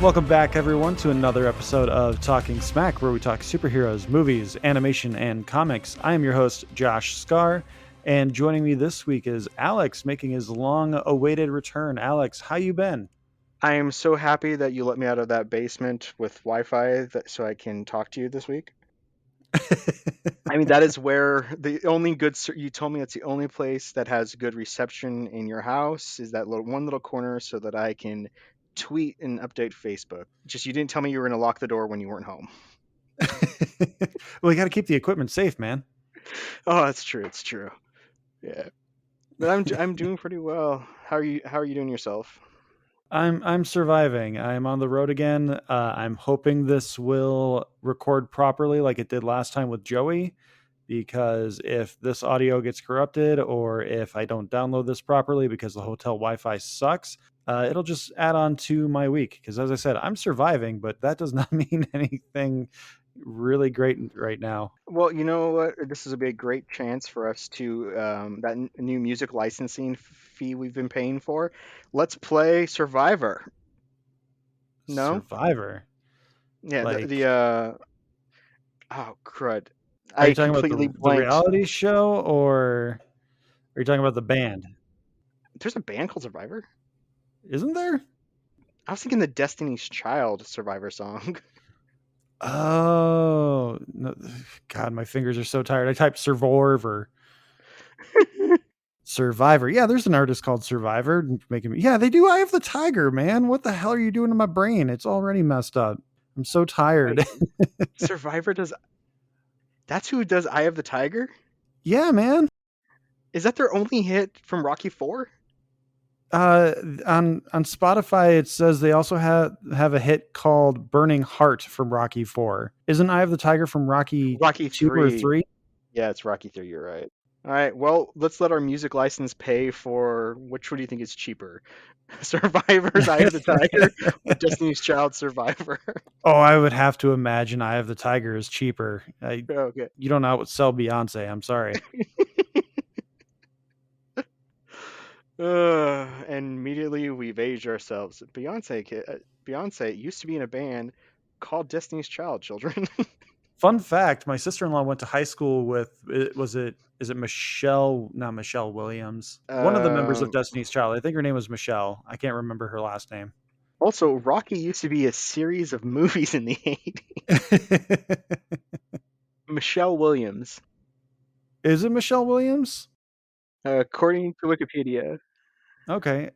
Welcome back, everyone, to another episode of Talking Smack, where we talk superheroes, movies, animation, and comics. I am your host, Josh Scar, and joining me this week is Alex, making his long-awaited return. Alex, how you been? I am so happy that you let me out of that basement with Wi-Fi so I can talk to you this week. I mean, that is where the only good. You told me it's the only place that has good reception in your house is that one little corner, so that I can tweet and update Facebook. Just you didn't tell me you were going to lock the door when you weren't home. Well, you got to keep the equipment safe, man. Oh, that's true. It's true. Yeah, but I'm doing pretty well. How are you doing yourself? I'm surviving. I'm on the road again. I'm hoping this will record properly like it did last time with Joey, because if this audio gets corrupted or if I don't download this properly because the hotel Wi-Fi sucks, it'll just add on to my week. Because as I said, I'm surviving, but that does not mean anything really great right now. Well, you know what? This is a big, great chance for us to new music licensing fee we've been paying for. Let's play Survivor. No? Survivor, Yeah, the like, oh crud. are you I talking about completely the blanked. reality show, or are you talking about the band? There's a band called Survivor? Isn't there? I was thinking the Destiny's Child Survivor song. Oh, no, God, my fingers are so tired. I typed Survivor. Survivor. Yeah, there's an artist called Survivor making me. Yeah, they do Eye of the Tiger, man. What the hell are you doing to my brain? It's already messed up. I'm so tired. Wait, Survivor does that's who does Eye of the Tiger? Yeah, man. Is that their only hit from Rocky 4? Uh, on Spotify, it says they also have a hit called "Burning Heart" from Rocky 4. Isn't Eye of the Tiger from Rocky Rocky 2 or 3. 3? Yeah, it's Rocky 3, you're right. All right, well, let's let our music license pay for which one do you think is cheaper? Survivor's Eye of the Tiger or Destiny's Child Survivor? Oh, I would have to imagine Eye of the Tiger is cheaper. Okay. You don't outsell Beyonce. I'm sorry. And immediately we've aged ourselves. Beyonce used to be in a band called Destiny's Child, children. Fun fact: my sister-in-law went to high school with. Is it Michelle? Not Michelle Williams. One of the members of Um, Destiny's Child. I think her name was Michelle. I can't remember her last name. Also, Rocky used to be a series of movies in the 80s. Michelle Williams, Is it Michelle Williams? according to Wikipedia. Okay.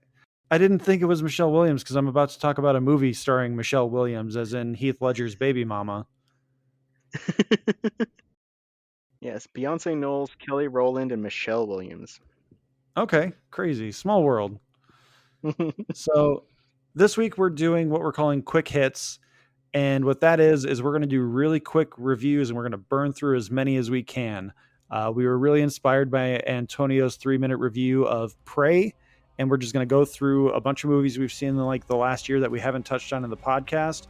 I didn't think it was Michelle Williams because I'm about to talk about a movie starring Michelle Williams, as in Heath Ledger's baby mama. Yes, Beyonce Knowles, Kelly Rowland, and Michelle Williams. Okay, crazy. Small world. So this week we're doing what we're calling quick hits. And what that is we're going to do really quick reviews and we're going to burn through as many as we can. We were really inspired by Antonio's 3-minute review of Prey. And we're just going to go through a bunch of movies we've seen in like the last year that we haven't touched on in the podcast.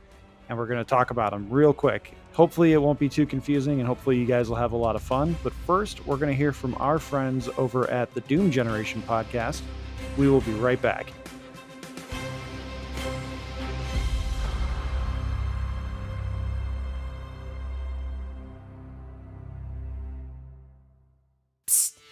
And we're going to talk about them real quick. Hopefully it won't be too confusing and hopefully you guys will have a lot of fun. But first, we're going to hear from our friends over at the Doom Generation podcast. We will be right back.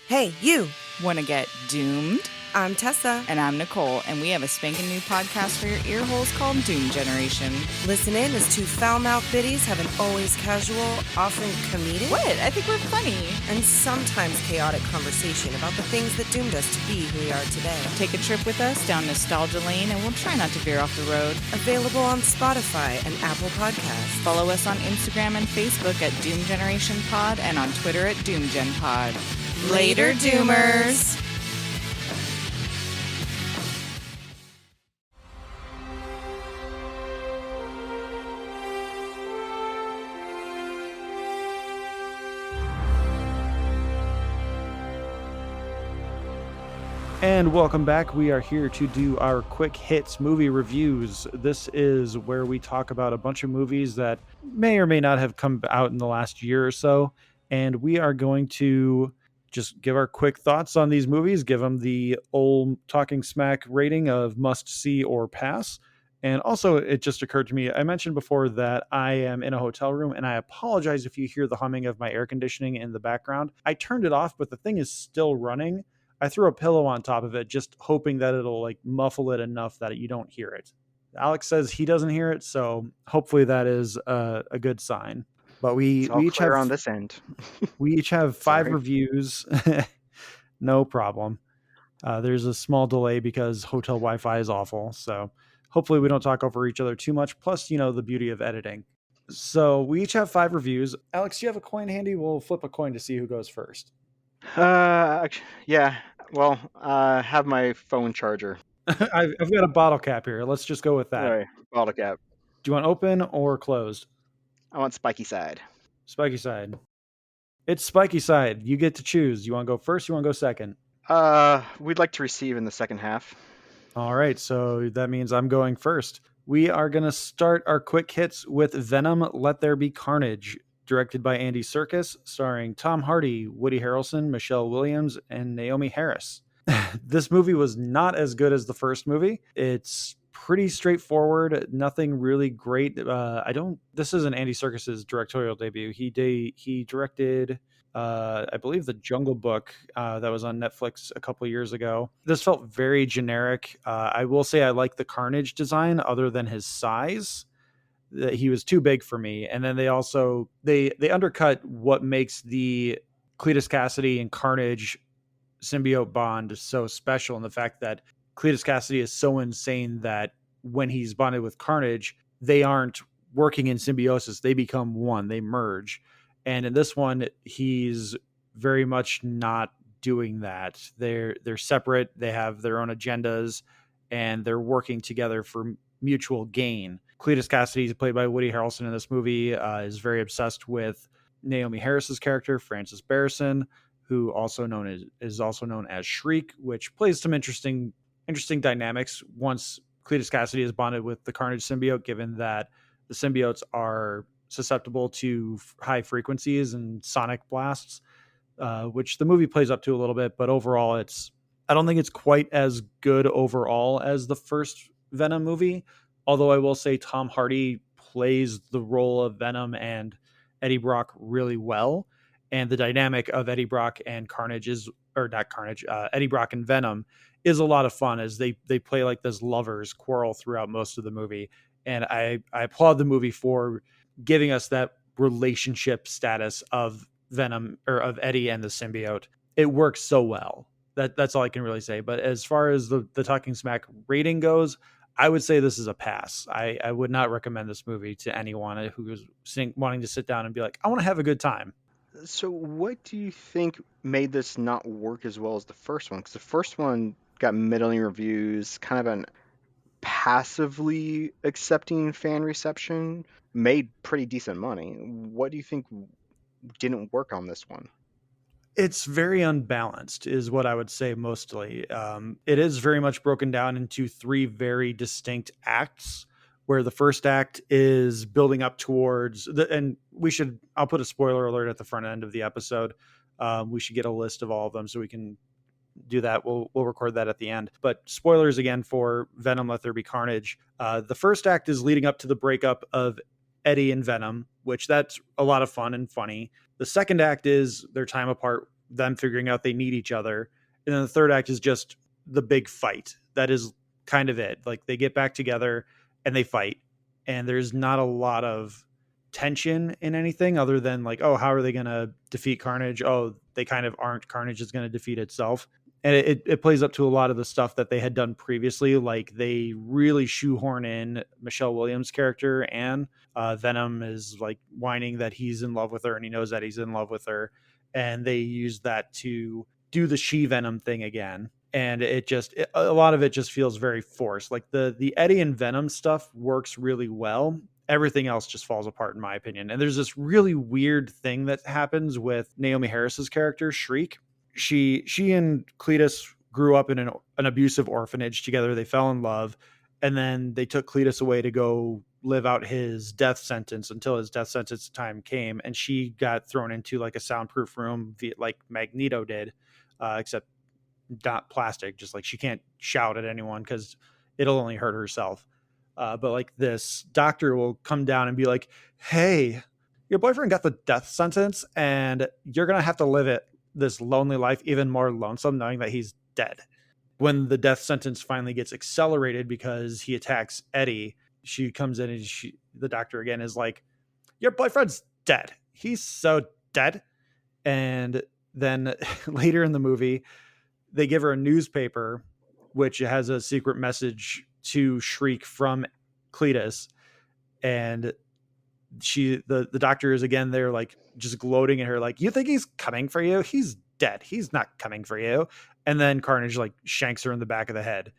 Hey, you! Want to get doomed? I'm Tessa. And I'm Nicole, and we have a spanking new podcast for your ear holes called Doom Generation. Listen in as two foul-mouthed biddies have an always casual, often comedic... What? I think we're funny. ...and sometimes chaotic conversation about the things that doomed us to be who we are today. Take a trip with us down nostalgia lane, and we'll try not to veer off the road. Available on Spotify and Apple Podcasts. Follow us on Instagram and Facebook at Doom Generation Pod, and on Twitter at DoomGen Pod. Later, Doomers! And welcome back. We are here to do our quick hits movie reviews. This is where we talk about a bunch of movies that may or may not have come out in the last year or so. And we are going to just give our quick thoughts on these movies, give them the old Talking Smack rating of must see or pass. And also, it just occurred to me, I mentioned before that I am in a hotel room, and I apologize if you hear the humming of my air conditioning in the background. I turned it off, but the thing is still running. I threw a pillow on top of it, just hoping that it'll like muffle it enough that you don't hear it. Alex says he doesn't hear it, so hopefully that is a good sign. But It's all clear on this end. we each have 5 Sorry. reviews. No problem. There's a small delay because hotel Wi-Fi is awful, so hopefully we don't talk over each other too much. Plus, the beauty of editing. So we each have 5 reviews. Alex, do you have a coin handy? We'll flip a coin to see who goes first. Yeah. Well, have my phone charger. I've got a bottle cap here. Let's just go with that. All right, bottle cap. Do you want open or closed? I want spiky side. Spiky side. It's spiky side. You get to choose. You want to go first? You want to go second? We'd like to receive in the second half. All right, so that means I'm going first. We are going to start our quick hits with Venom, Let There Be Carnage, directed by Andy Serkis, starring Tom Hardy, Woody Harrelson, Michelle Williams, and Naomi Harris. This movie was not as good as the first movie. It's pretty straightforward, nothing really great. This isn't Andy Serkis's directorial debut. He directed I believe The Jungle Book that was on Netflix a couple years ago. This felt very generic. I will say I like the Carnage design other than his size. That he was too big for me. And then they also they undercut what makes the Cletus Cassidy and Carnage symbiote bond so special, in the fact that Cletus Cassidy is so insane that when he's bonded with Carnage, they aren't working in symbiosis. They become one. They merge. And in this one, he's very much not doing that. They're separate. They have their own agendas, and they're working together for mutual gain. Cletus Cassidy, played by Woody Harrelson in this movie, is very obsessed with Naomi Harris's character, Frances Barrison, who is also known as Shriek, which plays some interesting dynamics once Cletus Cassidy is bonded with the Carnage symbiote, given that the symbiotes are susceptible to high frequencies and sonic blasts, which the movie plays up to a little bit. But overall, I don't think it's quite as good overall as the first Venom movie. Although I will say Tom Hardy plays the role of Venom and Eddie Brock really well. And the dynamic of Eddie Brock and Eddie Brock and Venom is a lot of fun, as they play like this lovers quarrel throughout most of the movie. And I applaud the movie for giving us that relationship status of Venom, or of Eddie and the symbiote. It works so well. That's all I can really say. But as far as the Talking Smack rating goes, I would say this is a pass. I would not recommend this movie to anyone who is wanting to sit down and be like, I want to have a good time. So what do you think made this not work as well as the first one? Because the first one got middling reviews, kind of an passively accepting fan reception, made pretty decent money. What do you think didn't work on this one? It's very unbalanced, is what I would say mostly. It is very much broken down into 3 very distinct acts, where the first act is building up towards I'll put a spoiler alert at the front end of the episode. We should get a list of all of them so we can do that. We'll record that at the end. But spoilers again for Venom, Let There Be Carnage. The first act is leading up to the breakup of Eddie and Venom, which that's a lot of fun and funny. The second act is their time apart, them figuring out they need each other. And then the third act is just the big fight. That is kind of it. Like, they get back together and they fight. And there's not a lot of tension in anything other than like, oh, how are they going to defeat Carnage? Oh, they kind of aren't. Carnage is going to defeat itself. And it plays up to a lot of the stuff that they had done previously. Like, they really shoehorn in Michelle Williams' character, and Venom is like whining that he's in love with her, and he knows that he's in love with her. And they use that to do the she-Venom thing again. And a lot of it just feels very forced. Like the Eddie and Venom stuff works really well. Everything else just falls apart, in my opinion. And there's this really weird thing that happens with Naomi Harris's character, Shriek. She and Cletus grew up in an abusive orphanage together. They fell in love, and then they took Cletus away to go live out his death sentence until his death sentence time came. And she got thrown into like a soundproof room, like Magneto did, except not plastic. Just like, she can't shout at anyone because it'll only hurt herself. But like this doctor will come down and be like, hey, your boyfriend got the death sentence and you're going to have to live it this lonely life, even more lonesome, knowing that he's dead. When the death sentence finally gets accelerated because he attacks Eddie, she comes in and the doctor again is like, your boyfriend's dead. He's so dead. And then later in the movie, they give her a newspaper, which has a secret message to Shriek from Cletus. And the doctor is again there, like just gloating at her, like, you think he's coming for you? He's dead. He's not coming for you. And then Carnage like shanks her in the back of the head.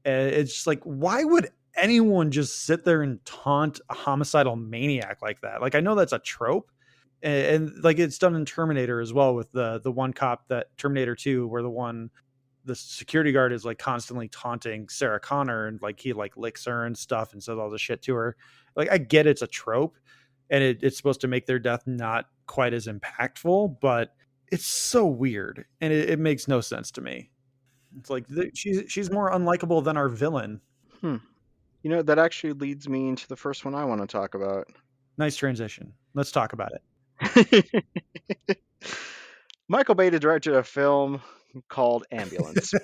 And it's just like, why would anyone just sit there and taunt a homicidal maniac like that? Like, I know that's a trope, and like it's done in Terminator as well with the one cop, that Terminator 2, where the security guard is like constantly taunting Sarah Connor, and like he like licks her and stuff and says all this shit to her. Like, I get it's a trope and it's supposed to make their death not quite as impactful, but it's so weird and it makes no sense to me. It's like she's more unlikable than our villain. You know, that actually leads me into the first one I want to talk about. Nice transition. Let's talk about it. Michael Bay directed a film called Ambulance.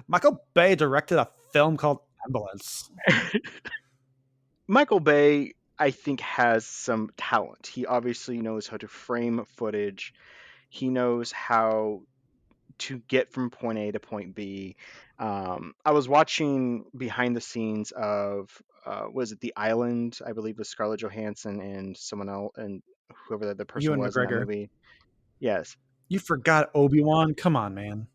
Michael Bay directed a film called Ambulance. Michael Bay, I think, has some talent. He obviously knows how to frame footage. He knows how to get from point A to point B. I was watching behind the scenes of was it The Island, I believe, with Scarlett Johansson and someone else, and whoever the other person Ewan was in that McGregor. movie. Yes. You forgot Obi-Wan? Come on, man.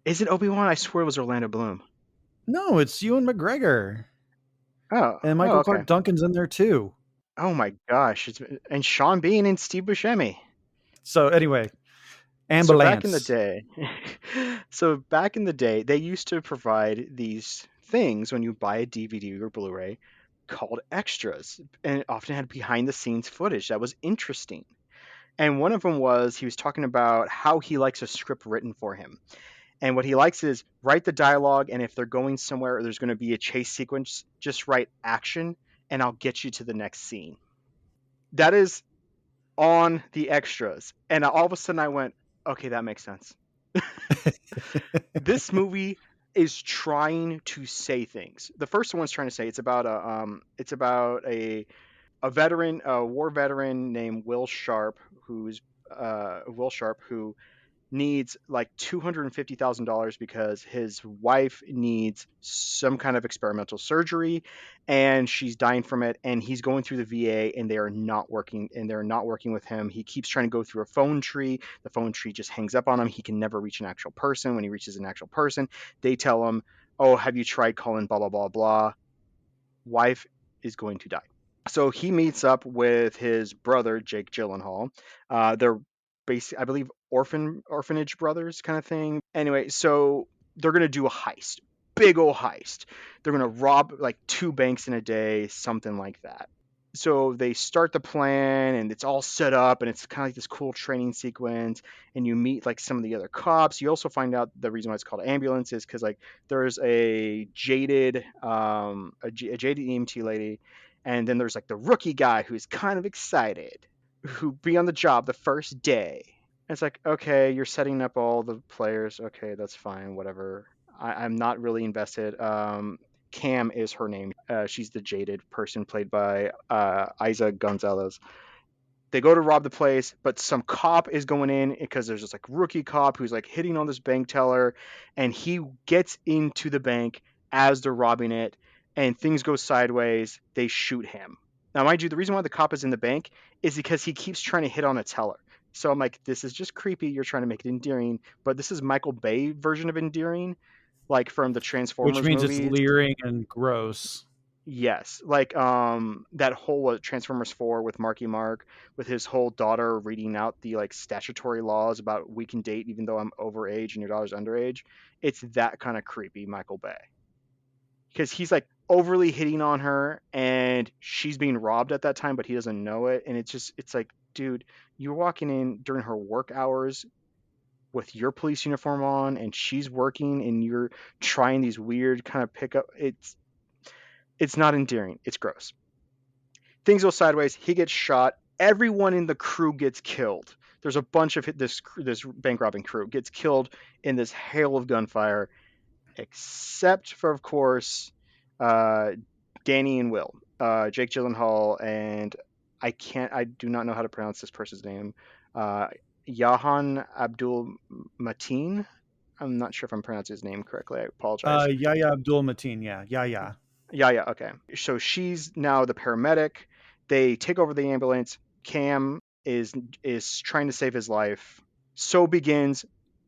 Is it Obi-Wan? I swear it was Orlando Bloom. No, it's Ewan McGregor. Oh. And Michael okay. Clark Duncan's in there too. Oh my gosh. And Sean Bean and Steve Buscemi. So anyway, Ambulance. So back in the day, they used to provide these things when you buy a DVD or Blu-ray called extras, and it often had behind the scenes footage that was interesting. And one of them was, he was talking about how he likes a script written for him. And what he likes is write the dialogue, and if they're going somewhere or there's going to be a chase sequence, just write action and I'll get you to the next scene. That is on the extras. And all of a sudden I went, okay, that makes sense. This movie is trying to say things. The first one's trying to say it's about a veteran, a war veteran named Will Sharp, who needs like $250,000 because his wife needs some kind of experimental surgery and she's dying from it, and he's going through the VA and they're not working with him. He keeps trying to go through a phone tree. The phone tree just hangs up on him. He can never reach an actual person. When he reaches an actual person, they tell him, oh, have you tried calling blah blah blah blah? Wife is going to die. So he meets up with his brother Jake Gyllenhaal. They're I believe orphanage brothers kind of thing. Anyway, so they're gonna do a heist, big old heist. They're gonna rob like 2 banks in a day, something like that. So they start the plan and it's all set up and it's kind of like this cool training sequence, and you meet like some of the other cops. You also find out the reason why it's called Ambulance is because like there's a jaded EMT lady, and then there's like the rookie guy who's kind of excited, who be on the job the first day. It's like, okay, you're setting up all the players. Okay, that's fine, whatever. I'm not really invested. Cam is her name. She's the jaded person played by Isa Gonzalez. They go to rob the place, but some cop is going in because there's this like rookie cop who's like hitting on this bank teller, and he gets into the bank as they're robbing it, and things go sideways. They shoot him. Now, mind you, the reason why the cop is in the bank is because he keeps trying to hit on a teller. So I'm like, this is just creepy. You're trying to make it endearing, but this is Michael Bay version of endearing, like from the Transformers which means movies. It's leering and gross. Yes, like that whole Transformers 4 with Marky Mark, with his whole daughter reading out the like statutory laws about we can date even though I'm overage and your daughter's underage. It's that kind of creepy Michael Bay. Because he's like overly hitting on her and she's being robbed at that time, but he doesn't know it. And it's like, dude, you're walking in during her work hours with your police uniform on and she's working and you're trying these weird kind of pickup. It's not endearing. It's gross. Things go sideways. He gets shot. Everyone in the crew gets killed. There's a bunch of this bank robbing crew gets killed in this hail of gunfire, except for, of course, Danny and Will, Jake Gyllenhaal, and I do not know how to pronounce this person's name. Yahan Abdul Mateen. I'm not sure if I'm pronouncing his name correctly. I apologize. Yahya Abdul Mateen. Yeah. Yeah. Okay. So she's now the paramedic. They take over the ambulance. Cam is trying to save his life. So begins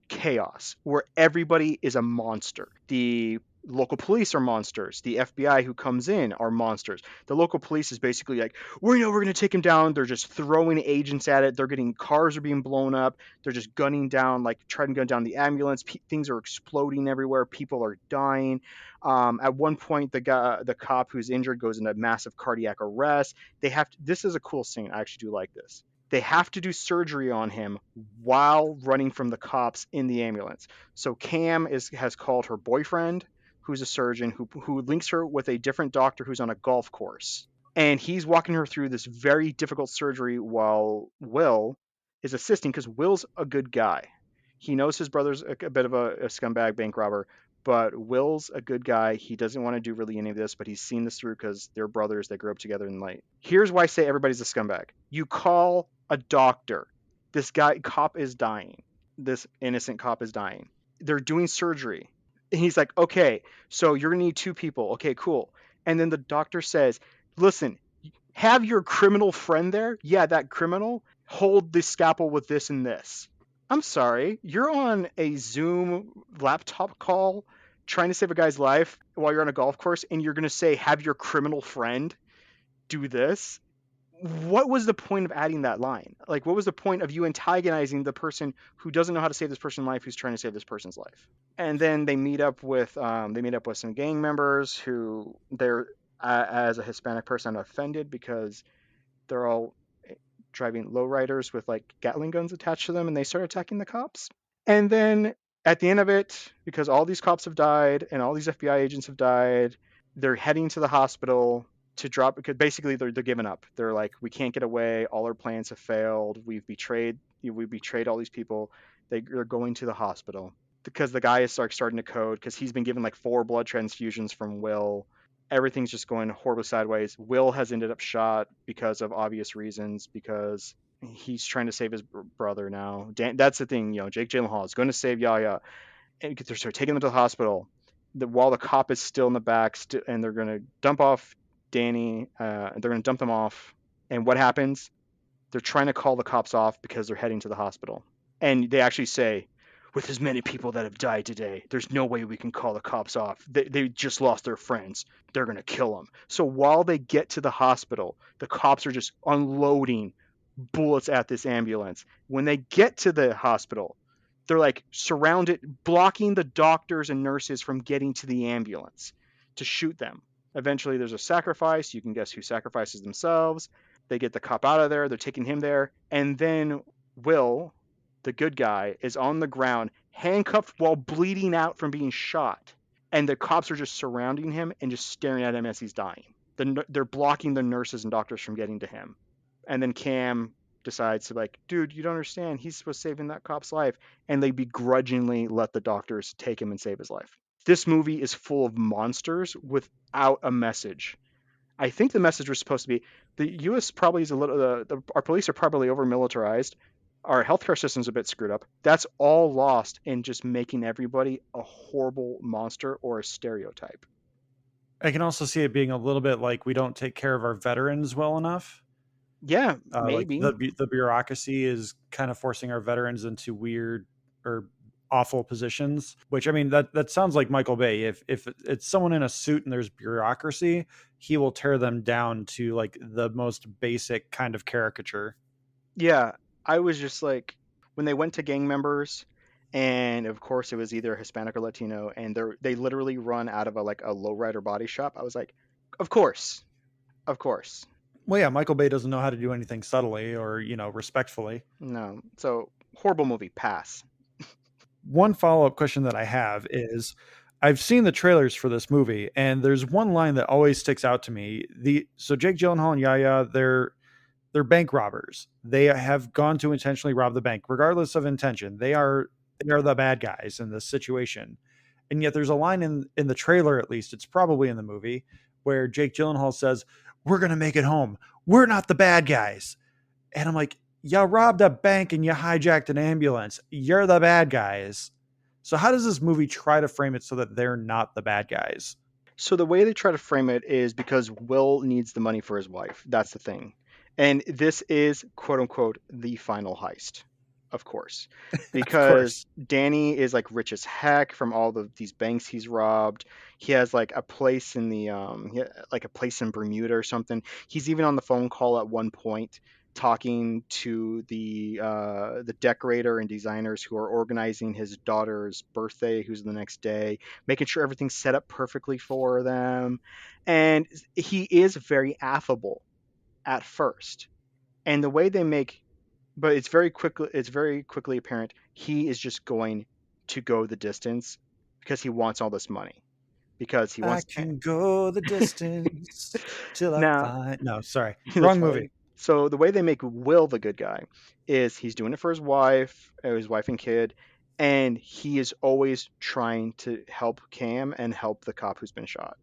chaos, where everybody is a monster. The local police are monsters. The FBI who comes in are monsters. The local police is basically like, we know we're going to take him down. They're just throwing agents at it. They're getting, cars are being blown up. They're just gunning down, like trying to gun down the ambulance. Things are exploding everywhere. People are dying. At one point, the cop who's injured goes into massive cardiac arrest. This is a cool scene. I actually do like this. They have to do surgery on him while running from the cops in the ambulance. So Cam has called her boyfriend, who's a surgeon, who links her with a different doctor who's on a golf course. And he's walking her through this very difficult surgery while Will is assisting, because Will's a good guy. He knows his brother's a bit of a scumbag bank robber, but Will's a good guy. He doesn't want to do really any of this, but he's seen this through because they're brothers. They grew up together in light. Here's why I say everybody's a scumbag. You call a doctor. This cop is dying. This innocent cop is dying. They're doing surgery. And he's like, okay, so you're going to need 2 people. Okay, cool. And then the doctor says, listen, have your criminal friend there. Yeah, that criminal. Hold the scalpel with this and this. I'm sorry. You're on a Zoom laptop call trying to save a guy's life while you're on a golf course, and you're going to say, have your criminal friend do this? What was the point of adding that line? Like, what was the point of you antagonizing the person who doesn't know how to save this person's life, who's trying to save this person's life? And then they meet up with some gang members who they're as a Hispanic person offended because they're all driving lowriders with like Gatling guns attached to them, and they start attacking the cops. And then at the end of it, because all these cops have died and all these FBI agents have died, they're heading to the hospital to drop, because basically they're giving up. They're like, we can't get away. All our plans have failed. We've betrayed all these people. They're going to the hospital because the guy is starting to code, because he's been given like 4 blood transfusions from Will. Everything's just going horribly sideways. Will has ended up shot because of obvious reasons, because he's trying to save his brother now. That's the thing, Jake Gyllenhaal is going to save Yahya, and they're taking him to the hospital while the cop is still in the back, and they're going to dump off Danny. They're going to dump them off. And what happens? They're trying to call the cops off because they're heading to the hospital. And they actually say, with as many people that have died today, there's no way we can call the cops off. They just lost their friends. They're going to kill them. So while they get to the hospital, the cops are just unloading bullets at this ambulance. When they get to the hospital, they're like surrounded, blocking the doctors and nurses from getting to the ambulance to shoot them. Eventually, there's a sacrifice. You can guess who sacrifices themselves. They get the cop out of there. They're taking him there. And then Will, the good guy, is on the ground, handcuffed while bleeding out from being shot. And the cops are just surrounding him and just staring at him as he's dying. They're blocking the nurses and doctors from getting to him. And then Cam decides to like, dude, you don't understand. He's supposed to save that cop's life. And they begrudgingly let the doctors take him and save his life. This movie is full of monsters without a message. I think the message was supposed to be the U.S. probably is a little. Our police are probably over militarized. Our healthcare system's a bit screwed up. That's all lost in just making everybody a horrible monster or a stereotype. I can also see it being a little bit like we don't take care of our veterans well enough. Yeah, maybe. Like the bureaucracy is kind of forcing our veterans into weird or awful positions, which, I mean, that sounds like Michael Bay. If it's someone in a suit and there's bureaucracy, he will tear them down to like the most basic kind of caricature. Yeah, I was just like, when they went to gang members, and of course it was either Hispanic or Latino, and they literally run out of a lowrider body shop. I was like, of course. Well, yeah, Michael Bay doesn't know how to do anything subtly or, respectfully. No. So horrible movie, pass. One follow-up question that I have is, I've seen the trailers for this movie, and there's one line that always sticks out to me. So Jake Gyllenhaal and Yaya, they're bank robbers. They have gone to intentionally rob the bank, regardless of intention. They are the bad guys in this situation. And yet there's a line in the trailer, at least, it's probably in the movie, where Jake Gyllenhaal says, "We're gonna make it home. We're not the bad guys." And I'm like, you robbed a bank and you hijacked an ambulance. You're the bad guys. So how does this movie try to frame it so that they're not the bad guys? So the way they try to frame it is because Will needs the money for his wife. That's the thing. And this is quote unquote the final heist, of course. Of course. Because Danny is like rich as heck from all of these banks he's robbed. He has like a place in like a place in Bermuda or something. He's even on the phone call at one point talking to the decorator and designers who are organizing his daughter's birthday, who's the next day, making sure everything's set up perfectly for them. And he is very affable at first. And the way they make, but it's very quickly apparent he is just going to go the distance because he wants all this money. Because he I wants can go the distance till I now find. No, sorry. that's Wrong funny. movie. So the way they make Will the good guy is he's doing it for his wife and kid, and he is always trying to help Cam and help the cop who's been shot.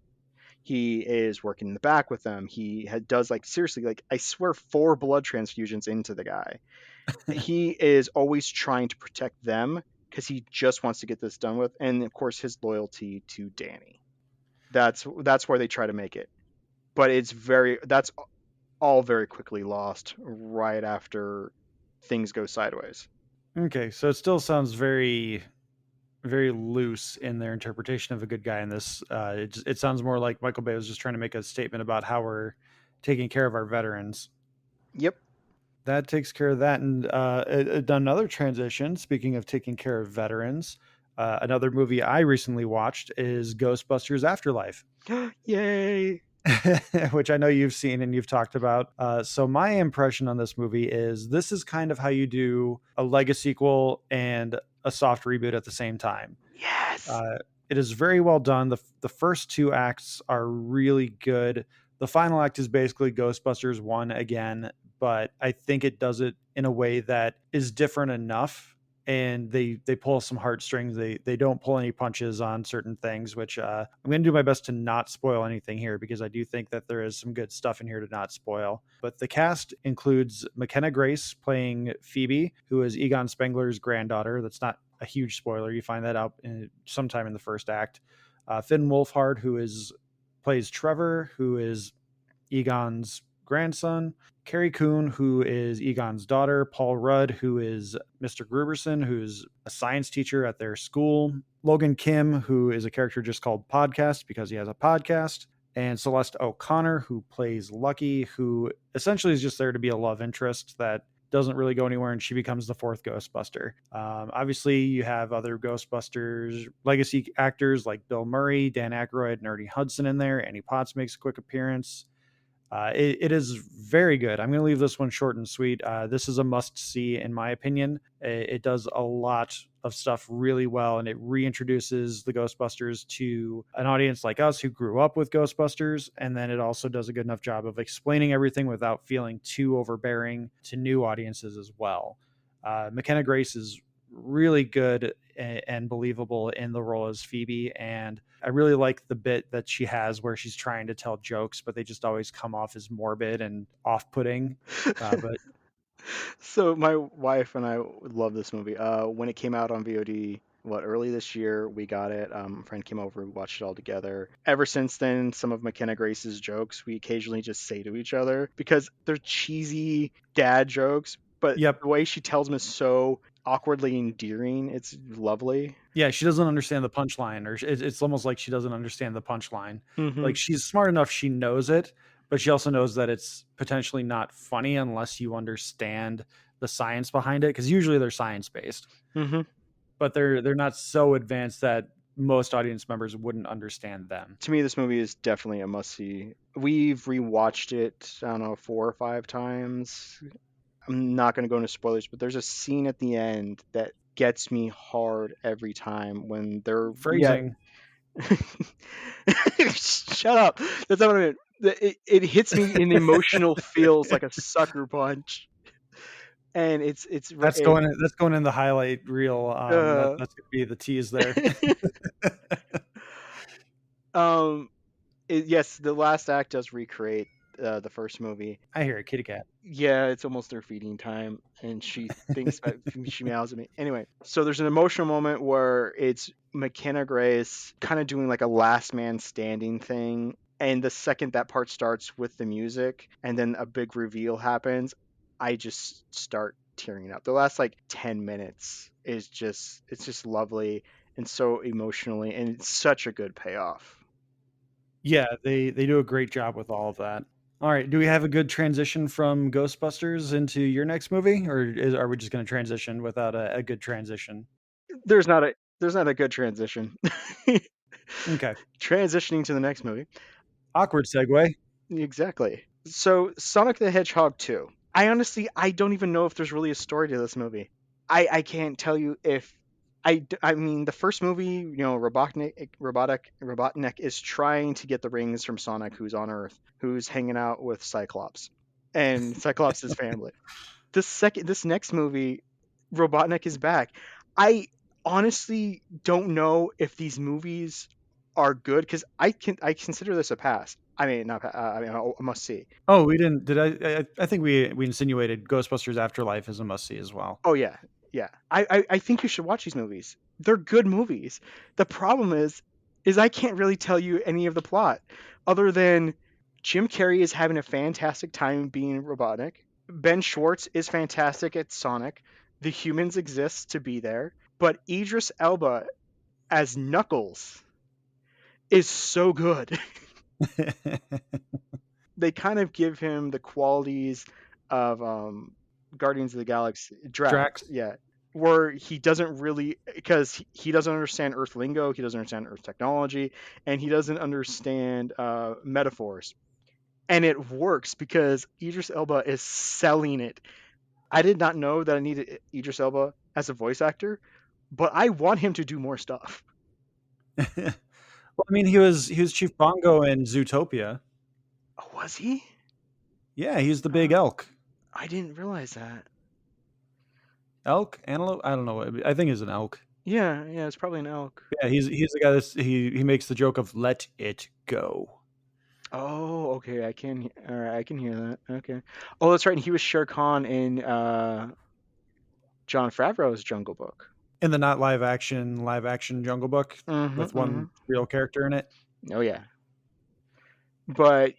He is working in the back with them. Does like seriously, like I swear, 4 blood transfusions into the guy. He is always trying to protect them because he just wants to get this done with, and of course his loyalty to Danny. That's where they try to make it, but that's all very quickly lost right after things go sideways. Okay, so it still sounds very, very loose in their interpretation of a good guy in this. It sounds more like Michael Bay was just trying to make a statement about how we're taking care of our veterans. Yep. That takes care of that. And another transition, speaking of taking care of veterans, another movie I recently watched is Ghostbusters Afterlife. Yay. Which I know you've seen and you've talked about. So my impression on this movie is this is kind of how you do a Lego sequel and a soft reboot at the same time. Yes. It is very well done. The first 2 acts are really good. The final act is basically Ghostbusters 1 again, but I think it does it in a way that is different enough, and they pull some heartstrings. They don't pull any punches on certain things, which I'm going to do my best to not spoil anything here because I do think that there is some good stuff in here to not spoil. But the cast includes McKenna Grace playing Phoebe, who is Egon Spengler's granddaughter. That's not a huge spoiler. You find that out sometime in the first act. Finn Wolfhard, who plays Trevor, who is Egon's grandson. Carrie Coon, who is Egon's daughter. Paul Rudd, who is Mr. Gruberson, who's a science teacher at their school. Logan Kim, who is a character just called Podcast because he has a podcast. And Celeste O'Connor, who plays Lucky, who essentially is just there to be a love interest that doesn't really go anywhere, and she becomes the 4th Ghostbuster. Obviously, you have other Ghostbusters legacy actors like Bill Murray, Dan Aykroyd, and Ernie Hudson in there. Annie Potts makes a quick appearance. It is very good. I'm going to leave this one short and sweet. This is a must-see, in my opinion. It does a lot of stuff really well, and it reintroduces the Ghostbusters to an audience like us who grew up with Ghostbusters, and then it also does a good enough job of explaining everything without feeling too overbearing to new audiences as well. McKenna Grace is really good and believable in the role as Phoebe, and I really like the bit that she has where she's trying to tell jokes, but they just always come off as morbid and off-putting. But So my wife and I love this movie. When it came out on VOD, early this year, we got it. A friend came over, we watched it all together. Ever since then, some of McKenna Grace's jokes we occasionally just say to each other because they're cheesy dad jokes, but Yep. the way she tells them is so awkwardly endearing. It's lovely. Yeah, she doesn't understand the punchline, or it's almost like she doesn't understand the punchline. Mm-hmm. Like, she's smart enough, she knows it, but she also knows that it's potentially not funny unless you understand the science behind it, because usually they're science-based. Mm-hmm. But they're not so advanced that most audience members wouldn't understand them. To me, this movie is definitely a must-see. We've rewatched it, I don't know, 4 or 5 times. I'm not going to go into spoilers, but there's a scene at the end that gets me hard every time when they're Phrasing. Shut up. That's not what I meant. It hits me in emotional feels like a sucker punch, and That's going in the highlight reel. That's gonna be the tease there. Yes, the last act does recreate the first movie. I hear it, kitty cat. Yeah, it's almost their feeding time, and she thinks she meows at me. Anyway, so there's an emotional moment where it's McKenna Grace kind of doing like a last man standing thing, and the second that part starts with the music, and then a big reveal happens, I just start tearing up. The last like 10 minutes is just lovely and so emotionally, and it's such a good payoff. Yeah, they do a great job with all of that. All right, do we have a good transition from Ghostbusters into your next movie, or are we just going to transition without a good transition? There's not a good transition. Okay, Transitioning to the next movie. awkward segue. Exactly. So Sonic the Hedgehog 2. I don't even know if there's really a story to this movie. I can't tell you if I mean the first movie, you know, Robotnik is trying to get the rings from Sonic, who's on Earth, who's hanging out with Cyclops and Cyclops' family. This next movie, Robotnik is back. I honestly don't know if these movies are good because I consider this a pass. I mean, not I mean a must see. Oh, we didn't. Did I think we insinuated Ghostbusters Afterlife is a must see as well. Oh yeah, yeah. I think you should watch these movies. They're good movies. The problem is I can't really tell you any of the plot other than Jim Carrey is having a fantastic time being Robotnik. Ben Schwartz is fantastic at Sonic. The humans exist to be there, but Idris Elba as Knuckles is so good. They kind of give him the qualities of Guardians of the Galaxy Drax. Yeah, where he doesn't really, because he doesn't understand Earth lingo, he doesn't understand Earth technology, and he doesn't understand metaphors. And it works because Idris Elba is selling it. I did not know that I needed Idris Elba as a voice actor, but I want him to do more stuff. Well, I mean, he was Chief Bongo in Zootopia. Oh, was he? Yeah, he's the big elk. I didn't realize that. Elk, antelope. I don't know. I think it's an elk. Yeah, it's probably an elk. Yeah, he's the guy that he makes the joke of "let it go." Oh, okay. I can hear that. Okay. Oh, that's right. And he was Shere Khan in Jon Favreau's Jungle Book. In the not live action Jungle Book with one real character in it. Oh yeah. But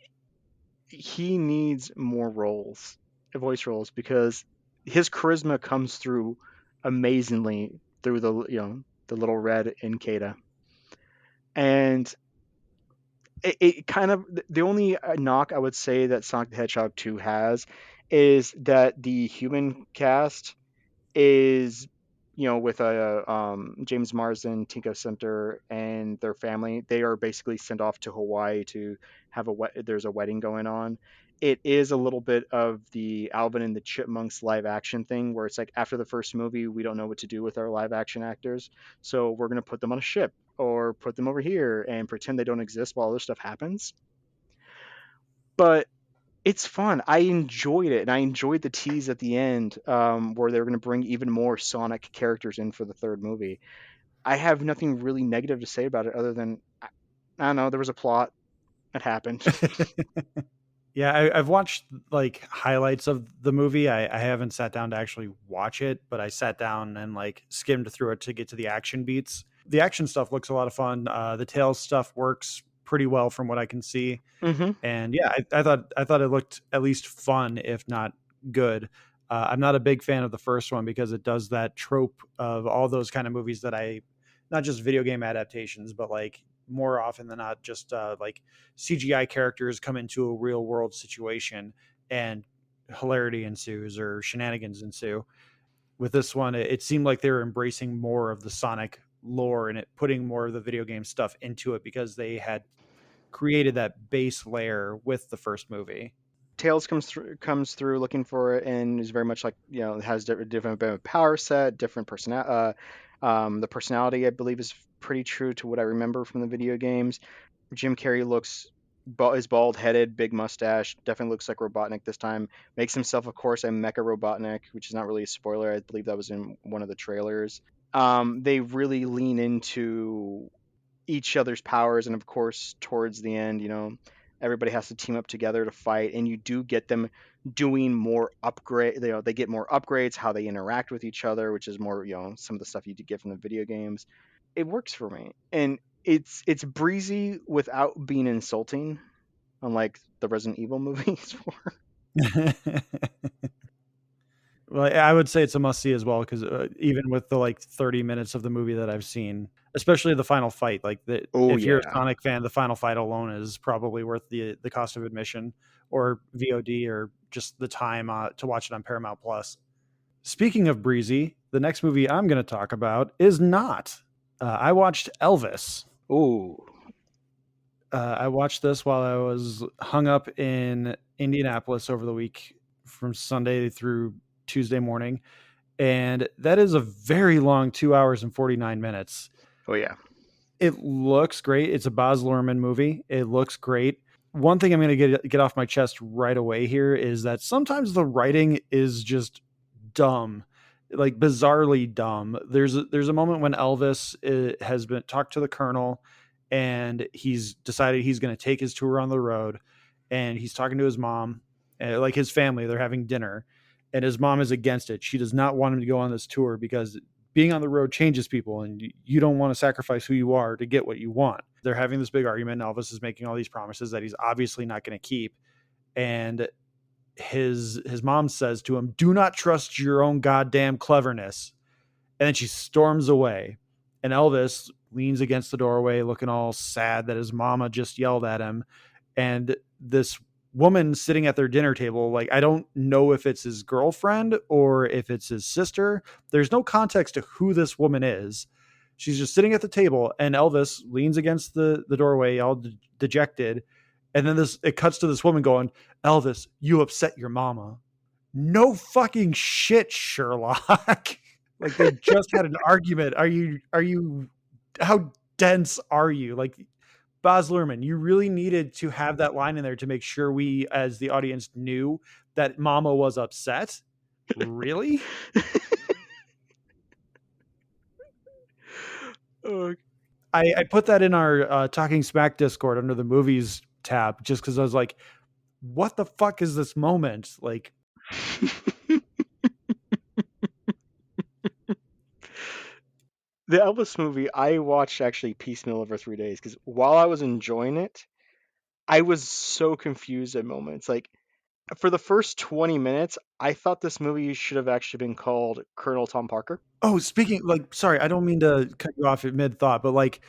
he needs more roles, voice roles, because his charisma comes through amazingly through the little red in Kata. And it kind of, the only knock I would say that Sonic the Hedgehog 2 has is that the human cast is, with James Marsden, Tinko Center, and their family. They are basically sent off to Hawaii to have there's a wedding going on. It is a little bit of the Alvin and the Chipmunks live action thing, where it's like after the first movie, we don't know what to do with our live action actors, so we're gonna put them on a ship or put them over here and pretend they don't exist while other stuff happens. But it's fun. I enjoyed it, and I enjoyed the tease at the end, where they were going to bring even more Sonic characters in for the third movie. I have nothing really negative to say about it, other than I don't know. There was a plot that happened. Yeah, I've watched like highlights of the movie. I haven't sat down to actually watch it, but I sat down and like skimmed through it to get to the action beats. The action stuff looks a lot of fun. The Tails stuff works pretty well from what I can see. Mm-hmm. And yeah, I thought it looked at least fun, if not good. I'm not a big fan of the first one because it does that trope of all those kind of movies that not just video game adaptations, but like more often than not, just like CGI characters come into a real world situation and hilarity ensues or shenanigans ensue. With this one, it seemed like they were embracing more of the Sonic lore and putting more of the video game stuff into it because they had created that base layer with the first movie. Tails comes through looking for it, and is very much like, has different power set, different the personality, I believe, is pretty true to what I remember from the video games. Jim Carrey is bald headed, big mustache, definitely looks like Robotnik this time. Makes himself, of course, a Mecha Robotnik, which is not really a spoiler. I believe that was in one of the trailers. They really lean into each other's powers, and of course, towards the end, everybody has to team up together to fight, and you do get them doing more upgrade. They get more upgrades, how they interact with each other, which is more, some of the stuff you do get from the video games. It works for me, and it's breezy without being insulting, unlike the Resident Evil movies were. Well, I would say it's a must see as well, because even with the like 30 minutes of the movie that I've seen, especially the final fight, like Oh if you're a yeah. Sonic fan, the final fight alone is probably worth the cost of admission or VOD or just the time to watch it on Paramount Plus. Speaking of breezy, the next movie I'm going to talk about is not. I watched Elvis. Ooh. I watched this while I was hung up in Indianapolis over the week from Sunday through Tuesday morning. And that is a very long 2 hours and 49 minutes. Oh yeah. It looks great. It's a Baz Luhrmann movie. It looks great. One thing I'm going to get off my chest right away here is that sometimes the writing is just dumb, like bizarrely dumb. There's a moment when Elvis has been talked to the Colonel, and he's decided he's going to take his tour on the road, and he's talking to his mom, like his family. They're having dinner, and his mom is against it. She does not want him to go on this tour because being on the road changes people, and you don't want to sacrifice who you are to get what you want. They're having this big argument. And Elvis is making all these promises that he's obviously not going to keep. And his mom says to him, "Do not trust your own goddamn cleverness." And then she storms away. And Elvis leans against the doorway looking all sad that his mama just yelled at him. And this woman sitting at their dinner table, like, I don't know if it's his girlfriend or if it's his sister. There's no context to who this woman is. She's just sitting at the table, and Elvis leans against the doorway, all dejected. And then it cuts to this woman going, "Elvis, you upset your mama." No fucking shit, Sherlock. Like, they just had an argument. Are you, how dense are you? Like, Baz Luhrmann, you really needed to have that line in there to make sure we, as the audience, knew that Mama was upset. Really? I put that in our Talking Smack Discord under the movies tab, just because I was like, what the fuck is this moment? Like, The Elvis movie I watched actually piecemeal over 3 days, because while I was enjoying it, I was so confused at moments. Like, for the first 20 minutes, I thought this movie should have actually been called Colonel Tom Parker. oh, speaking, like, sorry, I don't mean to cut you off at mid thought, but like,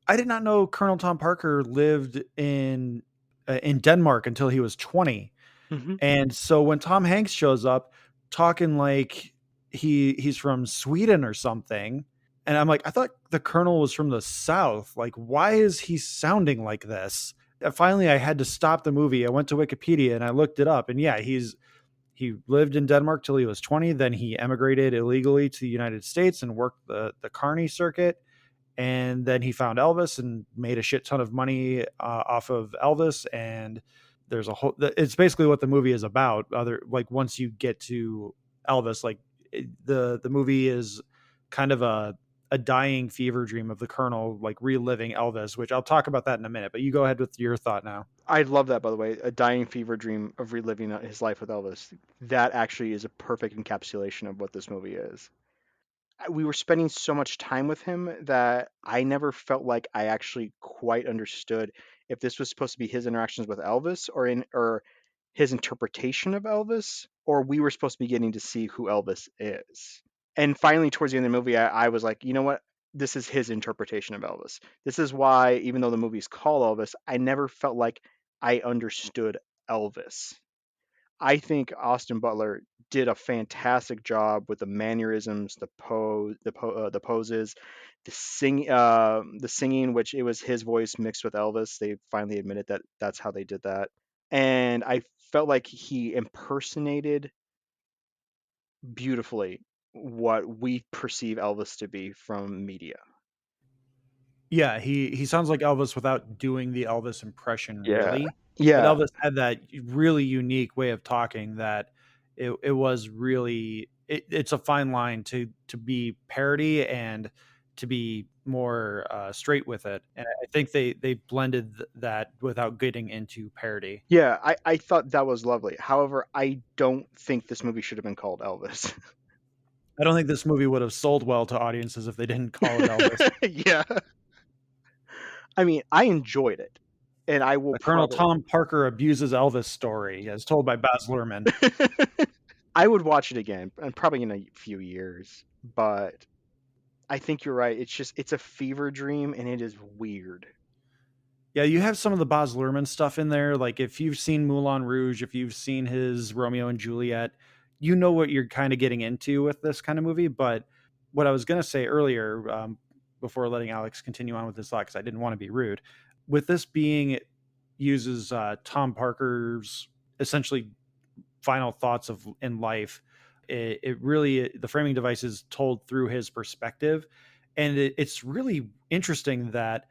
I did not know Colonel Tom Parker lived in Denmark until he was 20. Mm-hmm. And so when Tom Hanks shows up talking like he's from Sweden or something, and I'm like, I thought the Colonel was from the South. Like, why is he sounding like this? Finally, I had to stop the movie. I went to Wikipedia and I looked it up, and yeah, he lived in Denmark till he was 20. Then he emigrated illegally to the United States and worked the Carnage circuit. And then he found Elvis and made a shit ton of money off of Elvis. And there's a whole, it's basically what the movie is about. Like, once you get to Elvis, like, the movie is kind of a dying fever dream of the Colonel, like reliving Elvis, which I'll talk about that in a minute, but you go ahead with your thought now. I love that, by the way, a dying fever dream of reliving his life with Elvis. That actually is a perfect encapsulation of what this movie is. We were spending so much time with him that I never felt like I actually quite understood if this was supposed to be his interactions with Elvis, or his interpretation of Elvis, or we were supposed to be getting to see who Elvis is. And finally, towards the end of the movie, I was like, you know what? This is his interpretation of Elvis. This is why, even though the movie's called Elvis, I never felt like I understood Elvis. I think Austin Butler did a fantastic job with the mannerisms, the poses, the singing, which it was his voice mixed with Elvis. They finally admitted that that's how they did that. and I felt like he impersonated beautifully what we perceive Elvis to be from media. Yeah, he sounds like Elvis without doing the Elvis impression Yeah. really. But Yeah. Elvis had that really unique way of talking that it was really it's a fine line to be parody and to be more straight with it. And I think they blended that without getting into parody. Yeah, I thought that was lovely. However, I don't think this movie should have been called Elvis. I don't think this movie would have sold well to audiences if they didn't call it Elvis. Yeah. I mean, I enjoyed it. And I will The Colonel probably Tom Parker abuses Elvis story, as told by Baz Luhrmann. I would watch it again, and probably in a few years. But I think you're right. It's a fever dream, and it is weird. Yeah, you have some of the Baz Luhrmann stuff in there. Like if you've seen Moulin Rouge, if you've seen his Romeo and Juliet, you know what you're kind of getting into with this kind of movie. But what I was going to say earlier, before letting Alex continue on with his thought, because I didn't want to be rude, with this being uses Tom Parker's essentially final thoughts of in life. It really the framing device is told through his perspective, and it's really interesting that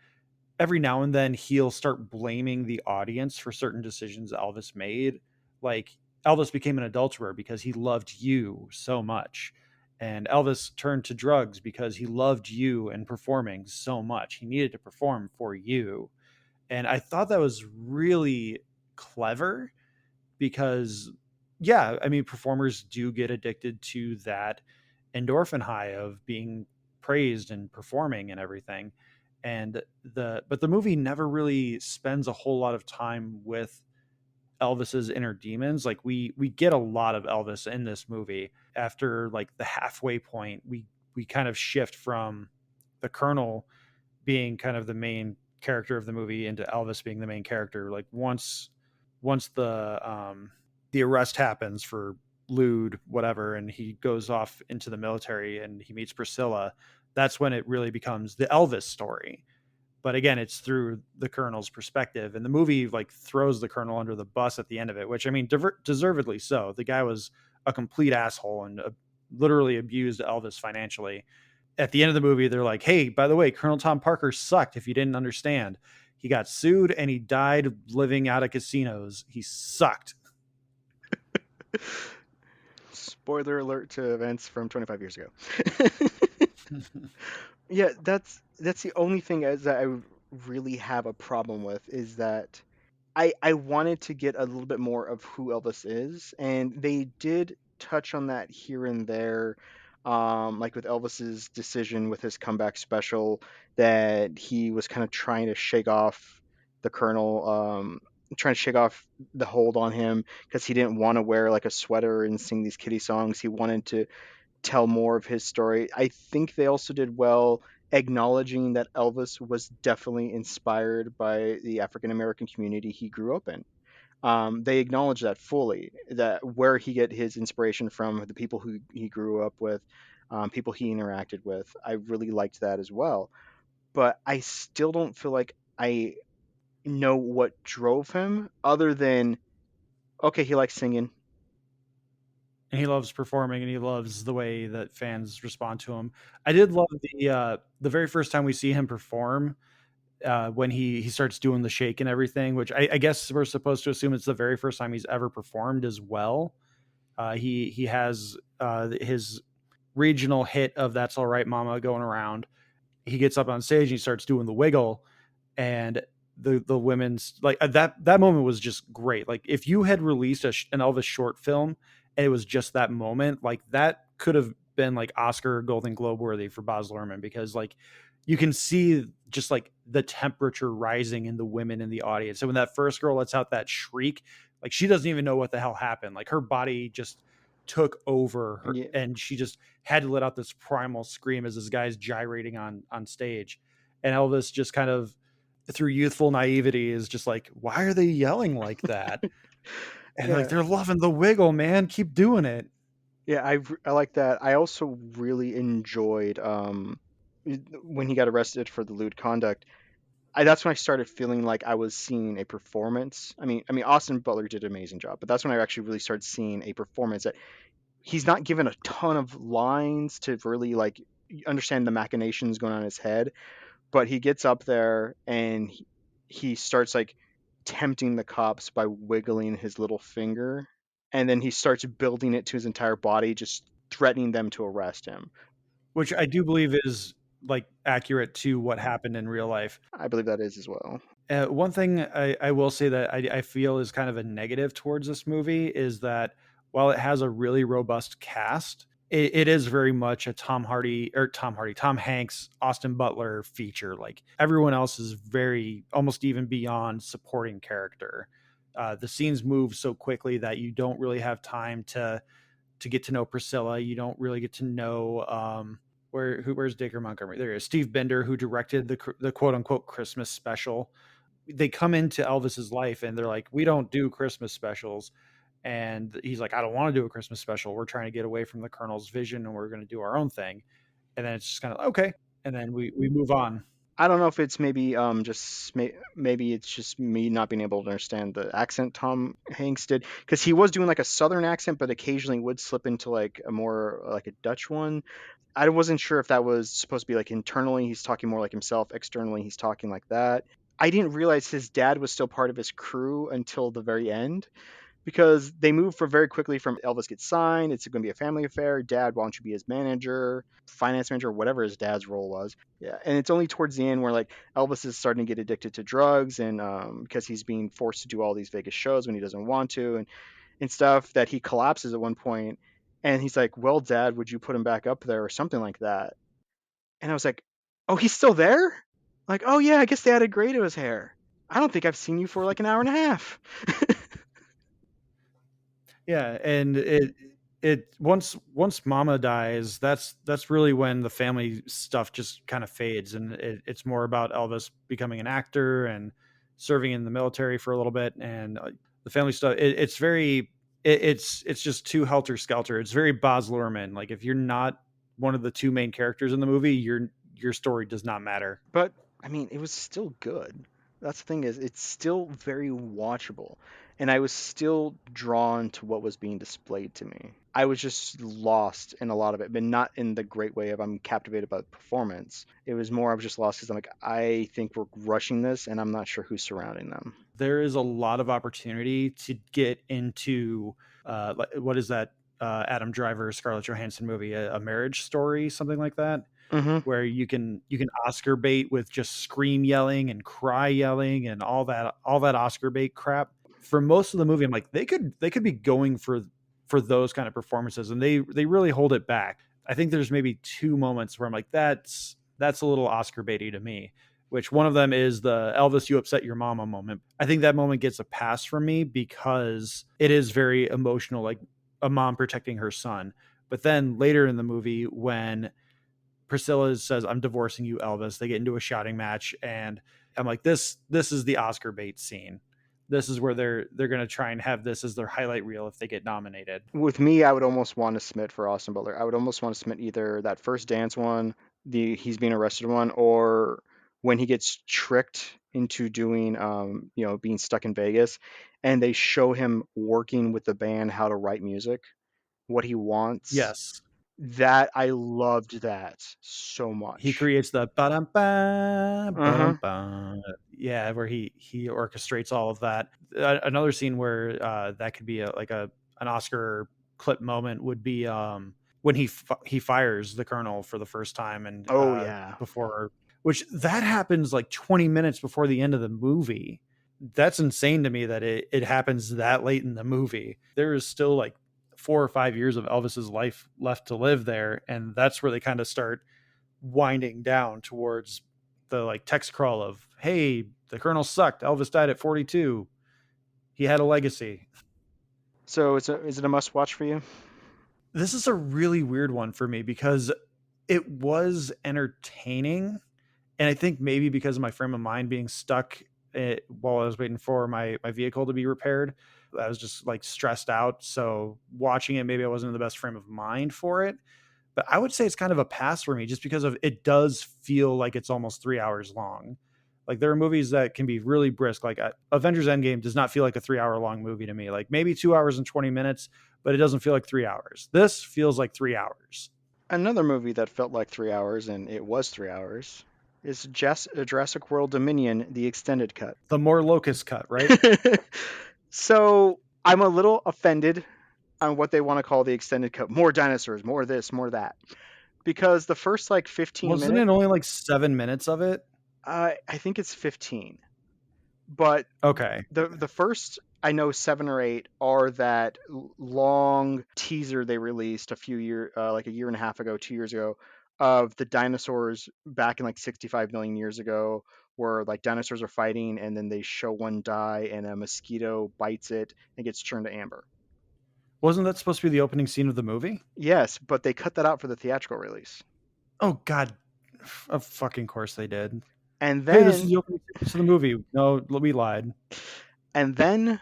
every now and then he'll start blaming the audience for certain decisions Elvis made. Like Elvis became an adulterer because he loved you so much. And Elvis turned to drugs because he loved you and performing so much. He needed to perform for you. And I thought that was really clever because, yeah, I mean, performers do get addicted to that endorphin high of being praised and performing and everything. And the movie never really spends a whole lot of time with Elvis's inner demons. Like we get a lot of Elvis in this movie. After like the halfway point, we kind of shift from the Colonel being kind of the main character of the movie into Elvis being the main character. Like once the arrest happens for lewd whatever, and he goes off into the military and he meets Priscilla, that's when it really becomes the Elvis story. But again, it's through the Colonel's perspective, and the movie like throws the Colonel under the bus at the end of it, which I mean, deservedly so. The guy was a complete asshole and literally abused Elvis financially. At the end of the movie, they're like, hey, by the way, Colonel Tom Parker sucked if you didn't understand. He got sued and he died living out of casinos. He sucked. Spoiler alert to events from 25 years ago. Yeah, that's the only thing that I really have a problem with is that I wanted to get a little bit more of who Elvis is, and they did touch on that here and there, like with Elvis's decision with his comeback special, that he was kind of trying to shake off the Colonel, trying to shake off the hold on him because he didn't want to wear like a sweater and sing these kiddie songs. He wanted to tell more of his story. I think they also did well acknowledging that Elvis was definitely inspired by the African American community he grew up in. They acknowledge that fully, that where he get his inspiration from, the people who he grew up with, people he interacted with. I really liked that as well. But I still don't feel like I know what drove him other than, okay, he likes singing. And he loves performing and he loves the way that fans respond to him. I did love the very first time we see him perform, when he starts doing the shake and everything, which I guess we're supposed to assume it's the very first time he's ever performed as well. He has his regional hit of "That's All Right, Mama" going around. He gets up on stage and he starts doing the wiggle, and the women's like that moment was just great. Like if you had released an Elvis short film and it was just that moment, like that could have been like Oscar or Golden Globe worthy for Baz Luhrmann, because like you can see just like the temperature rising in the women in the audience. So when that first girl lets out that shriek, like she doesn't even know what the hell happened. Like her body just took over her, Yeah. and she just had to let out this primal scream as this guy's gyrating on stage. And Elvis just kind of through youthful naivety is just like, why are they yelling like that? And Yeah. like, they're loving the wiggle, man. Keep doing it. Yeah, I like that. I also really enjoyed when he got arrested for the lewd conduct. that's when I started feeling like I was seeing a performance. I mean, Austin Butler did an amazing job, but that's when I actually really started seeing a performance that he's not given a ton of lines to really like understand the machinations going on in his head, but he gets up there and he starts like tempting the cops by wiggling his little finger, and then he starts building it to his entire body, just threatening them to arrest him. Which I do believe is like accurate to what happened in real life. I believe that is as well. One thing I will say that I feel is kind of a negative towards this movie is that while it has a really robust cast, it is very much a Tom Hanks, Austin Butler feature. Like everyone else is very almost even beyond supporting character. The scenes move so quickly that you don't really have time to get to know Priscilla. You don't really get to know where's Dacre Montgomery? There is Steve Bender, who directed the quote unquote Christmas special. They come into Elvis's life and they're like, we don't do Christmas specials. And he's like, I don't want to do a Christmas special. We're trying to get away from the Colonel's vision and we're going to do our own thing. And then it's just kind of okay. And then we move on. I don't know if it's maybe maybe it's just me not being able to understand the accent Tom Hanks did, because he was doing like a southern accent, but occasionally would slip into like a more like a Dutch one. I wasn't sure if that was supposed to be like internally he's talking more like himself, externally he's talking like that. I didn't realize his dad was still part of his crew until the very end, because they move for very quickly from Elvis gets signed, it's going to be a family affair. Dad, why don't you be his manager, finance manager, whatever his dad's role was. Yeah, and it's only towards the end where like Elvis is starting to get addicted to drugs, and because he's being forced to do all these Vegas shows when he doesn't want to, and stuff, that he collapses at one point, and he's like, "Well, Dad, would you put him back up there or something like that?" And I was like, "Oh, he's still there?" Like, "Oh yeah, I guess they added gray to his hair. I don't think I've seen you for like an hour and a half." Yeah, and it once Mama dies, that's really when the family stuff just kind of fades, and it's more about Elvis becoming an actor and serving in the military for a little bit, and the family stuff. It's just too helter skelter. It's very Baz Luhrmann. Like if you're not one of the two main characters in the movie, your story does not matter. But I mean, it was still good. That's the thing, is it's still very watchable, and I was still drawn to what was being displayed to me. I was just lost in a lot of it, but not in the great way of I'm captivated by the performance. It was more I was just lost because I'm like, I think we're rushing this, and I'm not sure who's surrounding them. There is a lot of opportunity to get into what is that Adam Driver, Scarlett Johansson movie, a Marriage Story, something like that, Mm-hmm. where you can Oscar bait with just scream yelling and cry yelling and all that Oscar bait crap. For most of the movie, I'm like, they could be going for those kind of performances, and they really hold it back. I think there's maybe two moments where I'm like, that's a little Oscar baity to me. Which one of them is the Elvis, you upset your mama moment. I think that moment gets a pass from me because it is very emotional, like a mom protecting her son. But then later in the movie, when Priscilla says, I'm divorcing you, Elvis, they get into a shouting match, and I'm like, this is the Oscar bait scene. This is where they're going to try and have this as their highlight reel if they get nominated. With me, I would almost want to submit for Austin Butler. I would almost want to submit either that first dance one, the he's being arrested one, or when he gets tricked into doing, being stuck in Vegas, and they show him working with the band how to write music, what he wants. Yes. That I loved that so much. He creates the ba-dum-ba, Uh-huh. ba-dum-ba. Yeah, where he orchestrates all of that. Another scene where that could be an Oscar clip moment would be when he fires the Colonel for the first time, and Oh yeah. before, which that happens like 20 minutes before the end of the movie. That's insane to me that it happens that late in the movie. There is still like 4 or 5 years of Elvis's life left to live there, and that's where they kind of start winding down towards the like text crawl of, hey, the Colonel sucked, Elvis died at 42, he had a legacy. So is it a must watch for you? This is a really weird one for me because it was entertaining, and I think maybe because of my frame of mind being stuck while I was waiting for my vehicle to be repaired, I was just like stressed out. So watching it, maybe I wasn't in the best frame of mind for it. But I would say it's kind of a pass for me just because of it does feel like it's almost 3 hours long. Like there are movies that can be really brisk. Like Avengers Endgame does not feel like a 3 hour long movie to me. Like maybe 2 hours and 20 minutes, but it doesn't feel like 3 hours. This feels like 3 hours. Another movie that felt like 3 hours, and it was 3 hours, is Jurassic World Dominion, the extended cut. The more locust cut, right? So I'm a little offended on what they want to call the extended cut. More dinosaurs, more this, more that. Because the first like 15 Wasn't minutes, it only like 7 minutes of it? I think it's 15. But Okay. the first, I know 7 or 8 are that long teaser they released a year and a half ago, 2 years ago, of the dinosaurs back in like 65 million years ago, where like dinosaurs are fighting and then they show one die and a mosquito bites it and gets turned to amber. Wasn't that supposed to be the opening scene of the movie? Yes, but they cut that out for the theatrical release. Oh God, of fucking course they did. And Hey, this is then the opening sequence of the movie. No, we lied. and then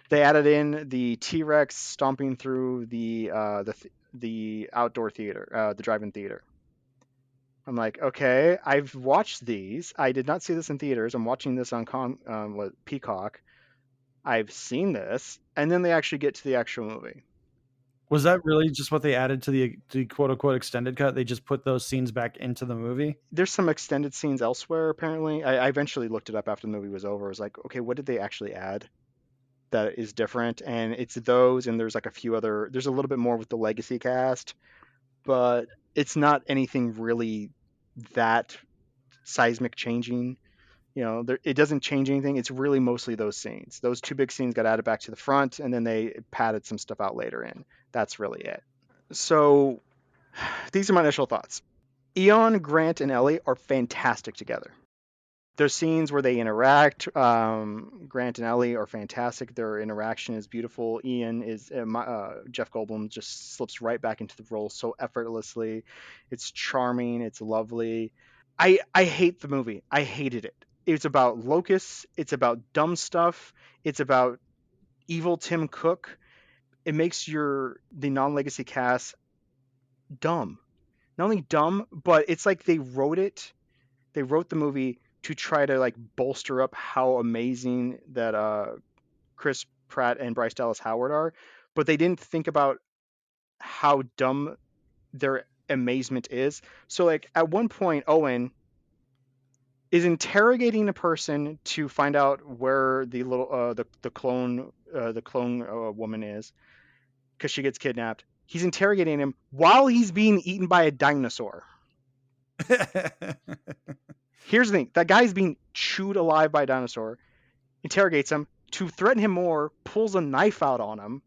they added in the T-Rex stomping through the outdoor theater, the drive-in theater. I'm like, okay, I've watched these. I did not see this in theaters. I'm watching this on Peacock. I've seen this, and then they actually get to the actual movie. Was that really just what they added to the quote unquote extended cut? They just put those scenes back into the movie? There's some extended scenes elsewhere, apparently. I eventually looked it up after the movie was over. I was like, okay, what did they actually add that is different? And it's those, and there's like a few other. There's a little bit more with the legacy cast, but it's not anything really that seismic changing. It doesn't change anything. It's really mostly those scenes. Those two big scenes got added back to the front, and then they padded some stuff out later in. That's really it. So these are my initial thoughts. Eon, Grant, and Ellie are fantastic together. There's scenes where they interact. Grant and Ellie are fantastic. Their interaction is beautiful. Ian is Jeff Goldblum just slips right back into the role so effortlessly. It's charming. It's lovely. I hate the movie. I hated it. It's about locusts. It's about dumb stuff. It's about evil Tim Cook. It makes the non-legacy cast dumb. Not only dumb, but it's like they wrote the movie to try to like bolster up how amazing that Chris Pratt and Bryce Dallas Howard are, but they didn't think about how dumb their amazement is. So like at one point, Owen is interrogating a person to find out where the little the clone woman is, because she gets kidnapped. He's interrogating him while he's being eaten by a dinosaur. Here's the thing: that guy's being chewed alive by a dinosaur. Interrogates him to threaten him more. Pulls a knife out on him.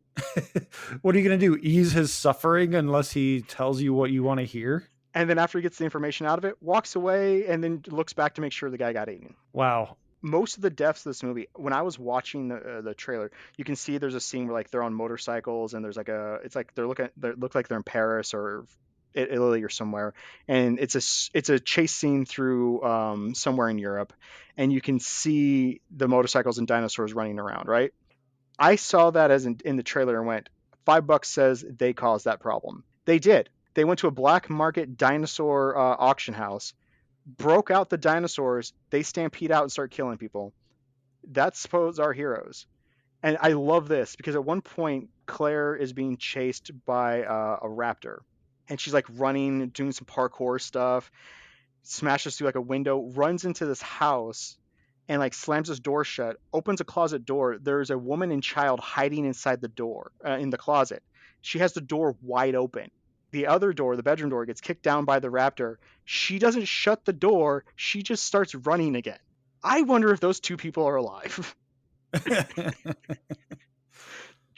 What are you gonna do? Ease his suffering unless he tells you what you want to hear? And then after he gets the information out of it, walks away and then looks back to make sure the guy got eaten. Wow. Most of the deaths of this movie, when I was watching the trailer, you can see there's a scene where like they're on motorcycles and there's like it's like they look like they're in Paris or Italy or somewhere, and it's a chase scene through somewhere in Europe, and you can see the motorcycles and dinosaurs running around, right? I saw that as in the trailer and went, $5 says they caused that problem. They did. They went to a black market dinosaur auction house, broke out the dinosaurs, they stampede out and start killing people. That's supposed our heroes. And I love this because at one point Claire is being chased by a raptor, and she's like running, doing some parkour stuff, smashes through like a window, runs into this house and like slams this door shut, opens a closet door. There's a woman and child hiding inside the door, in the closet. She has the door wide open. The other door, the bedroom door, gets kicked down by the raptor. She doesn't shut the door. She just starts running again. I wonder if those two people are alive.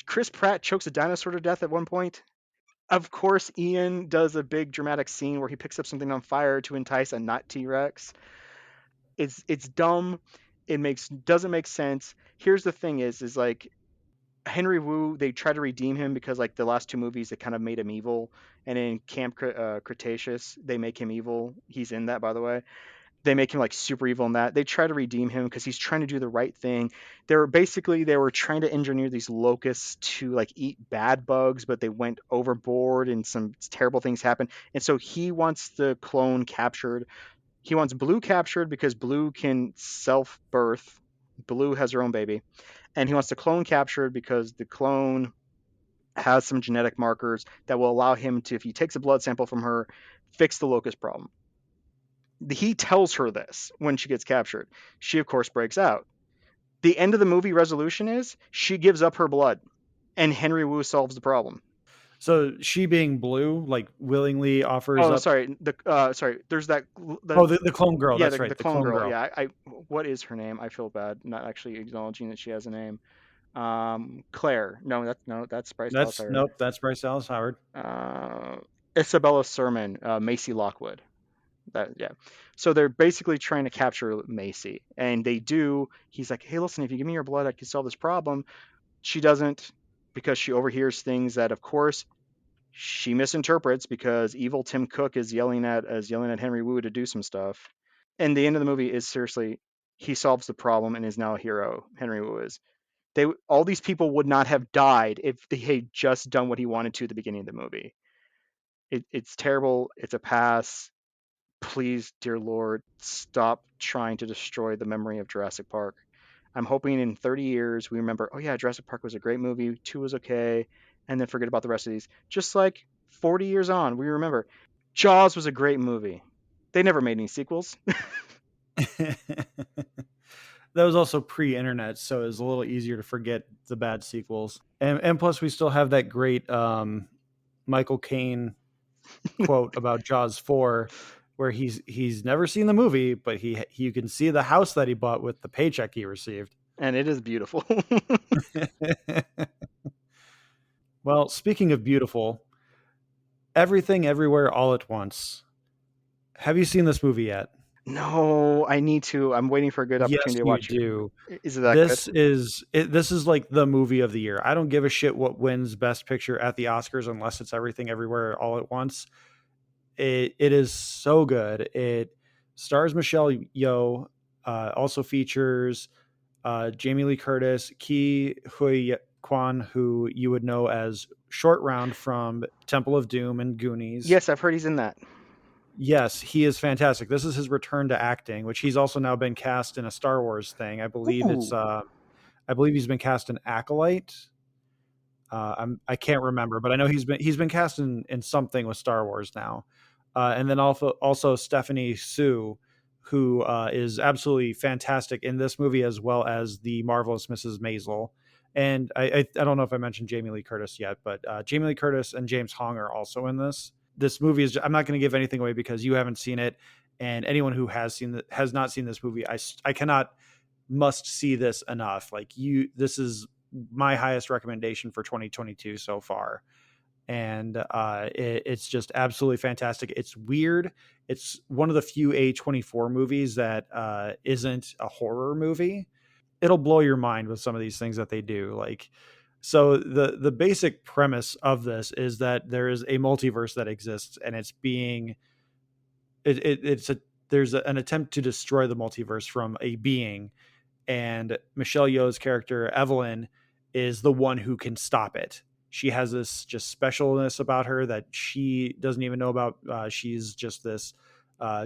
Chris Pratt chokes a dinosaur to death at one point. Of course, Ian does a big dramatic scene where he picks up something on fire to entice a not T-Rex. It's dumb. Doesn't make sense. Here's the thing is like Henry Wu, they try to redeem him because like the last two movies they kind of made him evil, and in Camp Cretaceous they make him evil. He's in that, by the way. They make him like super evil in that. They try to redeem him because he's trying to do the right thing. They were trying to engineer these locusts to like eat bad bugs, but they went overboard and some terrible things happened. And so he wants the clone captured. He wants Blue captured because Blue can self-birth. Blue has her own baby. And he wants the clone captured because the clone has some genetic markers that will allow him to, if he takes a blood sample from her, fix the locust problem. He tells her this when she gets captured. She, of course, breaks out. The end of the movie resolution is she gives up her blood, and Henry Wu solves the problem. So she, being Blue, like willingly offers up. Sorry. There's that. The clone girl. Yeah, That's right. The clone girl. Yeah. What is her name? I feel bad not actually acknowledging that she has a name. Claire. That's Bryce Dallas Howard. Nope, that's Bryce Dallas Howard. Isabella Sermon, Macy Lockwood. So they're basically trying to capture Macy, and they do. He's like, hey, listen, if you give me your blood, I can solve this problem. She doesn't, because she overhears things that, of course, she misinterprets, because evil Tim Cook is yelling at Henry Wu to do some stuff. And the end of the movie is, seriously, he solves the problem and is now a hero. Henry Wu is. All these people would not have died if they had just done what he wanted to at the beginning of the movie. It's terrible. It's a pass. Please, dear Lord, stop trying to destroy the memory of Jurassic Park. I'm hoping in 30 years we remember, oh yeah, Jurassic Park was a great movie, 2 was okay, and then forget about the rest of these. Just like 40 years on, we remember Jaws was a great movie. They never made any sequels. That was also pre-internet, so it was a little easier to forget the bad sequels. And plus, we still have that great Michael Caine quote about Jaws 4, where he's never seen the movie, but you can see the house that he bought with the paycheck he received. And it is beautiful. Well, speaking of beautiful, Everything Everywhere All at Once. Have you seen this movie yet? No, I need to. I'm waiting for a good opportunity to watch it. You do. Is it that this good? This is like the movie of the year. I don't give a shit what wins Best Picture at the Oscars unless it's Everything Everywhere All at Once. It is so good. It stars Michelle Yeoh, also features Jamie Lee Curtis, Huy Quan, who you would know as Short Round from Temple of Doom and Goonies. Yes, I've heard he's in that. Yes, he is fantastic. This is his return to acting, which he's also now been cast in a Star Wars thing. I believe I believe he's been cast in Acolyte. I can't remember, but I know he's been cast in something with Star Wars now. And then also Stephanie Sue, who is absolutely fantastic in this movie, as well as the marvelous Mrs. Maisel. And I don't know if I mentioned Jamie Lee Curtis yet, but Jamie Lee Curtis and James Hong are also in this. This movie is, I'm not going to give anything away because you haven't seen it, and anyone who has not seen this movie, I must see this enough. This is my highest recommendation for 2022 so far. And it's just absolutely fantastic. It's weird. It's one of the few A24 movies that isn't a horror movie. It'll blow your mind with some of these things that they do. So the basic premise of this is that there is a multiverse that exists, and there's an attempt to destroy the multiverse from a being, and Michelle Yeoh's character Evelyn is the one who can stop it. She has this just specialness about her that she doesn't even know about. She's just this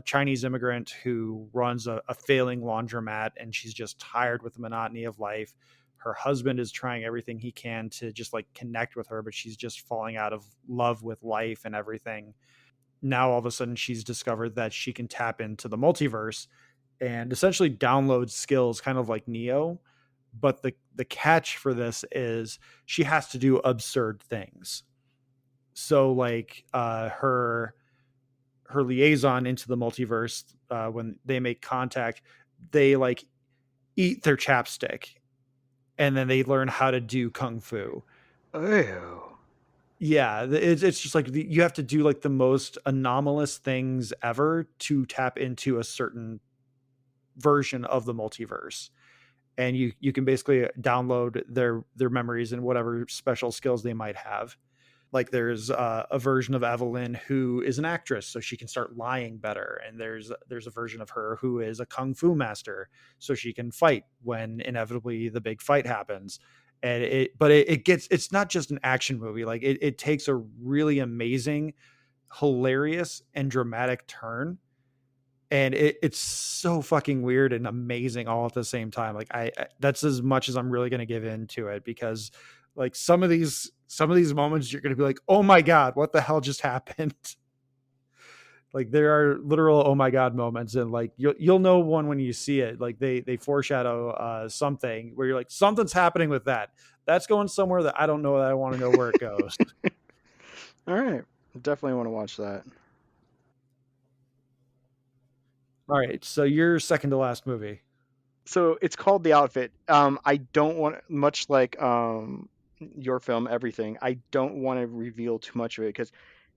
Chinese immigrant who runs a failing laundromat, and she's just tired with the monotony of life. Her husband is trying everything he can to just connect with her, but she's just falling out of love with life and everything. Now, all of a sudden, she's discovered that she can tap into the multiverse and essentially download skills, kind of like Neo. But the catch for this is she has to do absurd things. So her liaison into the multiverse, when they make contact, they eat their chapstick, and then they learn how to do kung fu. Oh. Yeah, it's just you have to do the most anomalous things ever to tap into a certain version of the multiverse. And you can basically download their memories and whatever special skills they might have. There's a version of Evelyn who is an actress, so she can start lying better. And there's a version of her who is a kung fu master, so she can fight when inevitably the big fight happens. And it's not just an action movie. It takes a really amazing, hilarious, and dramatic turn and it's so fucking weird and amazing all at the same time. Like that's as much as I'm really going to give into it, because like some of these moments you're going to be like, oh my god, what the hell just happened? Like there are literal oh my god moments, and like you'll know one when you see it. Like they foreshadow something where you're like, something's happening with that's going somewhere that I don't know, that I want to know where it goes. All right, definitely want to watch that. All right, so your second to last movie. So it's called The Outfit. I don't want, much like your film Everything, I don't want to reveal too much of it because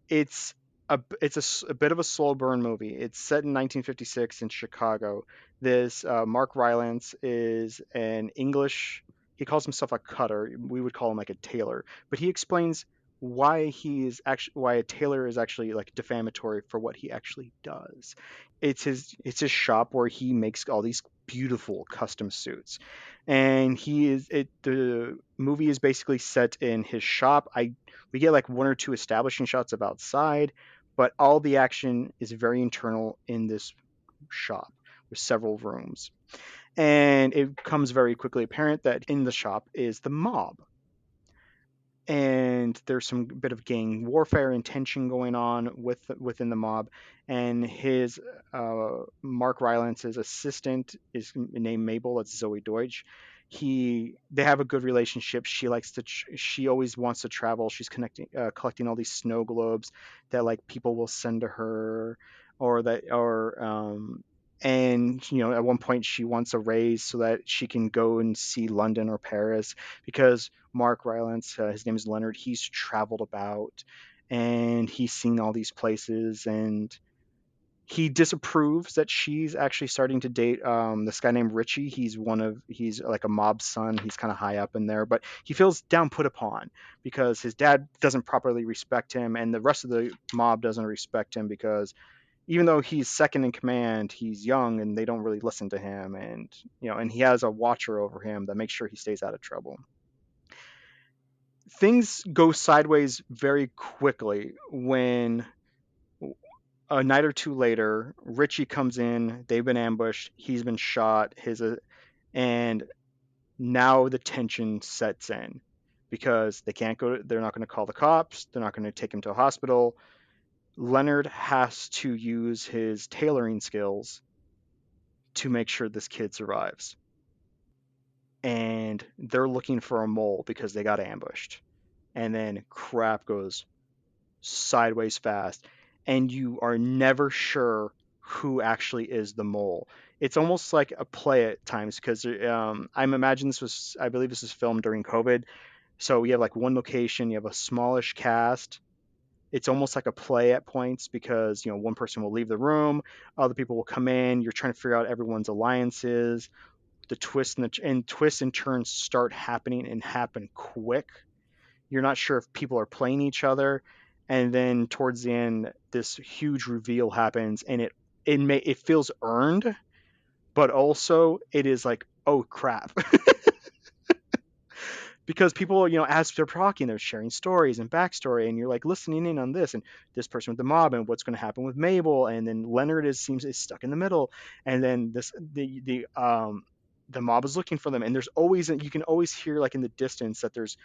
it's a bit of a slow burn movie. It's set in 1956 in Chicago. This Mark Rylance is an English. He calls himself a cutter. We would call him like a tailor, but he explains why a tailor is actually like defamatory for what he actually does. It's his shop where he makes all these beautiful custom suits, and the movie is basically set in his shop. We get like one or two establishing shots of outside, but all the action is very internal in this shop with several rooms. And it becomes very quickly apparent that in the shop is the mob. And there's some bit of gang warfare and tension going on within the mob. And his Mark Rylance's assistant is named Mabel. That's Zoe Deutsch. They have a good relationship. She always wants to travel. She's collecting all these snow globes that like people will send to her, and at one point she wants a raise so that she can go and see London or Paris, because Mark Rylance, his name is Leonard, he's traveled about and he's seen all these places, and he disapproves that she's actually starting to date this guy named Richie. He's like a mob son. He's kind of high up in there, but he feels down put upon because his dad doesn't properly respect him, and the rest of the mob doesn't respect him because even though he's second in command, he's young and they don't really listen to him, and he has a watcher over him that makes sure he stays out of trouble. Things go sideways very quickly when a night or two later, Richie comes in. They've been ambushed. He's been shot. And now the tension sets in because they can't go. They're not going to call the cops. They're not going to take him to a hospital. Leonard has to use his tailoring skills to make sure this kid survives. And they're looking for a mole because they got ambushed. And then crap goes sideways fast, and you are never sure who actually is the mole. It's almost like a play at times because I believe this was filmed during COVID. So you have like one location, you have a smallish cast. It's almost like a play at points because one person will leave the room, other people will come in. You're trying to figure out everyone's alliances. The twists and turns start happening and happen quick. You're not sure if people are playing each other, and then towards the end, this huge reveal happens, and it feels earned, but also it is like, oh crap. Because people, as they're talking, they're sharing stories and backstory, and you're like listening in on this and this person with the mob and what's going to happen with Mabel, and then Leonard is stuck in the middle, and then the mob is looking for them, and you can always hear like in the distance that there's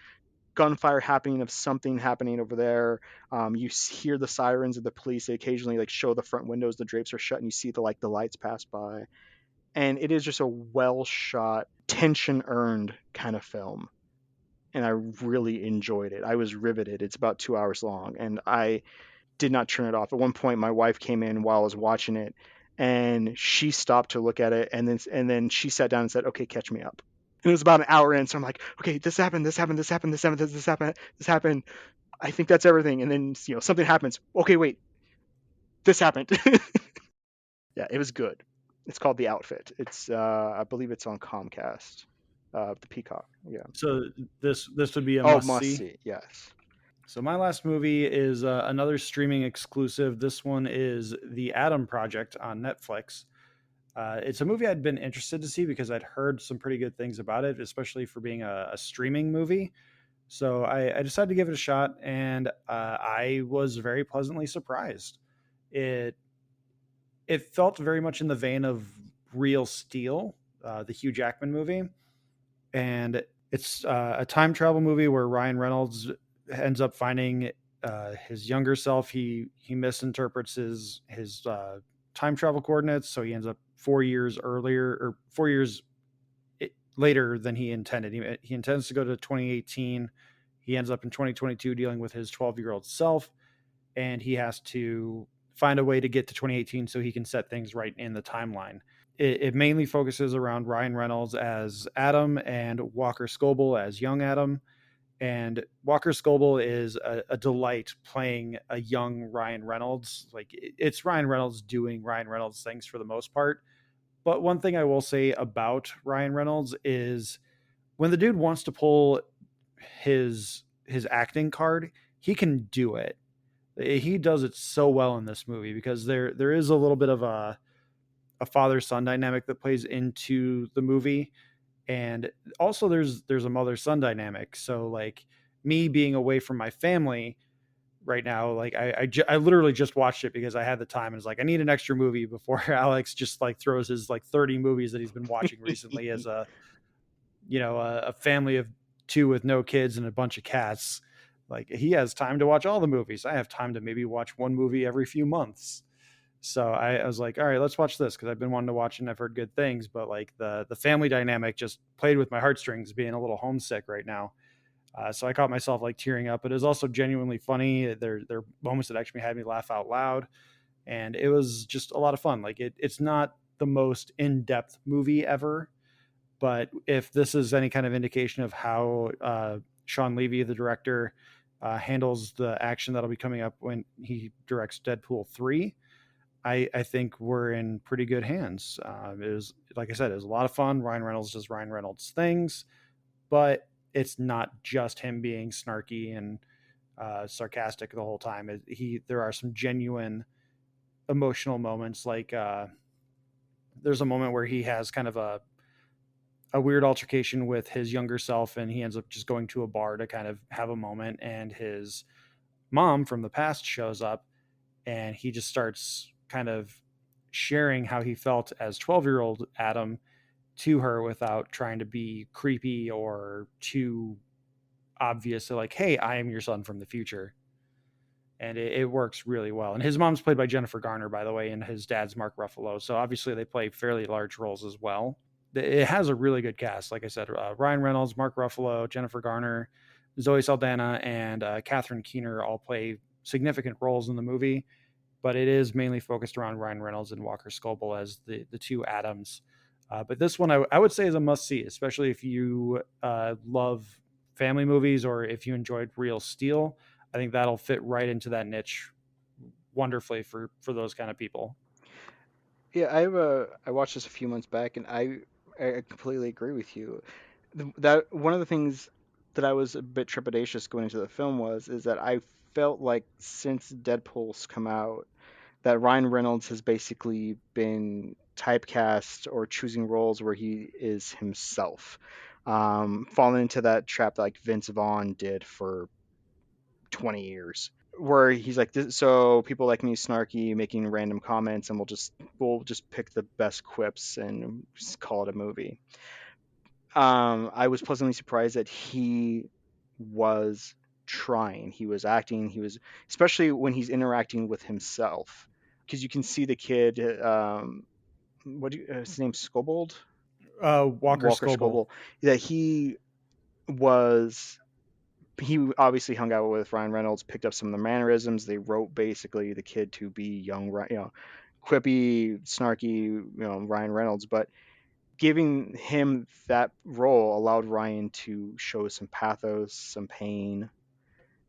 gunfire happening, of something happening over there. You hear the sirens of the police. They occasionally like show the front windows, the drapes are shut, and you see the lights pass by, and it is just a well shot, tension earned kind of film. And I really enjoyed it. I was riveted. It's about 2 hours long, and I did not turn it off. At one point, my wife came in while I was watching it, and she stopped to look at it, and then she sat down and said, "Okay, catch me up." And it was about an hour in, so I'm like, "Okay, this happened, this happened, this happened, this happened, this happened, this happened. I think that's everything." And then something happens. Okay, wait, this happened. Yeah, it was good. It's called The Outfit. It's I believe it's on Comcast. The Peacock, yeah. So this would be a must see. Yes. So my last movie is another streaming exclusive. This one is The Adam Project on Netflix. It's a movie I'd been interested to see because I'd heard some pretty good things about it, especially for being a streaming movie. So I decided to give it a shot, and I was very pleasantly surprised. it felt very much in the vein of Real Steel, the Hugh Jackman movie. And it's a time travel movie where Ryan Reynolds ends up finding his younger self. He misinterprets his time travel coordinates, so he ends up 4 years earlier, or 4 years later than he intended. He intends to go to 2018. He ends up in 2022 dealing with his 12-year-old self, and he has to find a way to get to 2018 so he can set things right in the timeline. It mainly focuses around Ryan Reynolds as Adam and Walker Scobell as young Adam. And Walker Scobell is a delight playing a young Ryan Reynolds. Like, it's Ryan Reynolds doing Ryan Reynolds things for the most part. But one thing I will say about Ryan Reynolds is when the dude wants to pull his acting card, he can do it. He does it so well in this movie, because there is a little bit of a father-son dynamic that plays into the movie. And also there's a mother-son dynamic. So like, me being away from my family right now, like I literally just watched it because I had the time, and was like, I need an extra movie before Alex just like throws his like 30 movies that he's been watching recently as a family of two with no kids and a bunch of cats. Like, he has time to watch all the movies. I have time to maybe watch one movie every few months. So I was like, all right, let's watch this, because I've been wanting to watch it and I've heard good things. But like the family dynamic just played with my heartstrings, being a little homesick right now. So I caught myself like tearing up. But it was also genuinely funny. There are moments that actually had me laugh out loud, and it was just a lot of fun. Like, it's not the most in-depth movie ever, but if this is any kind of indication of how Sean Levy, the director, handles the action that'll be coming up when he directs Deadpool 3, I think we're in pretty good hands. It was, like I said, it was a lot of fun. Ryan Reynolds does Ryan Reynolds things, but it's not just him being snarky and sarcastic the whole time. There are some genuine emotional moments. Like there's a moment where he has kind of a weird altercation with his younger self, and he ends up just going to a bar to kind of have a moment, and his mom from the past shows up, and he just starts kind of sharing how he felt as 12-year-old Adam to her without trying to be creepy or too obvious. So like, hey, I am your son from the future. And it works really well. And his mom's played by Jennifer Garner, by the way, and his dad's Mark Ruffalo. So obviously they play fairly large roles as well. It has a really good cast. Like I said, Ryan Reynolds, Mark Ruffalo, Jennifer Garner, Zoe Saldana, and Catherine Keener all play significant roles in the movie. But it is mainly focused around Ryan Reynolds and Walker Scobell as the two Adams. But this one I would say is a must-see, especially if you love family movies, or if you enjoyed Real Steel. I think that'll fit right into that niche wonderfully for those kind of people. Yeah, I watched this a few months back, and I completely agree with you. That one of the things that I was a bit trepidatious going into the film is that I felt like since Deadpool's come out, that Ryan Reynolds has basically been typecast or choosing roles where he is himself, falling into that trap like Vince Vaughn did for 20 years, where he's like, so people like me snarky, making random comments, and we'll just pick the best quips and just call it a movie. I was pleasantly surprised that he was trying. He was acting. He was, especially when he's interacting with himself, because you can see the kid. His name's Scobold? Walker Scobell. That he obviously hung out with Ryan Reynolds, picked up some of the mannerisms. They wrote basically the kid to be young, quippy, snarky, Ryan Reynolds. But giving him that role allowed Ryan to show some pathos, some pain,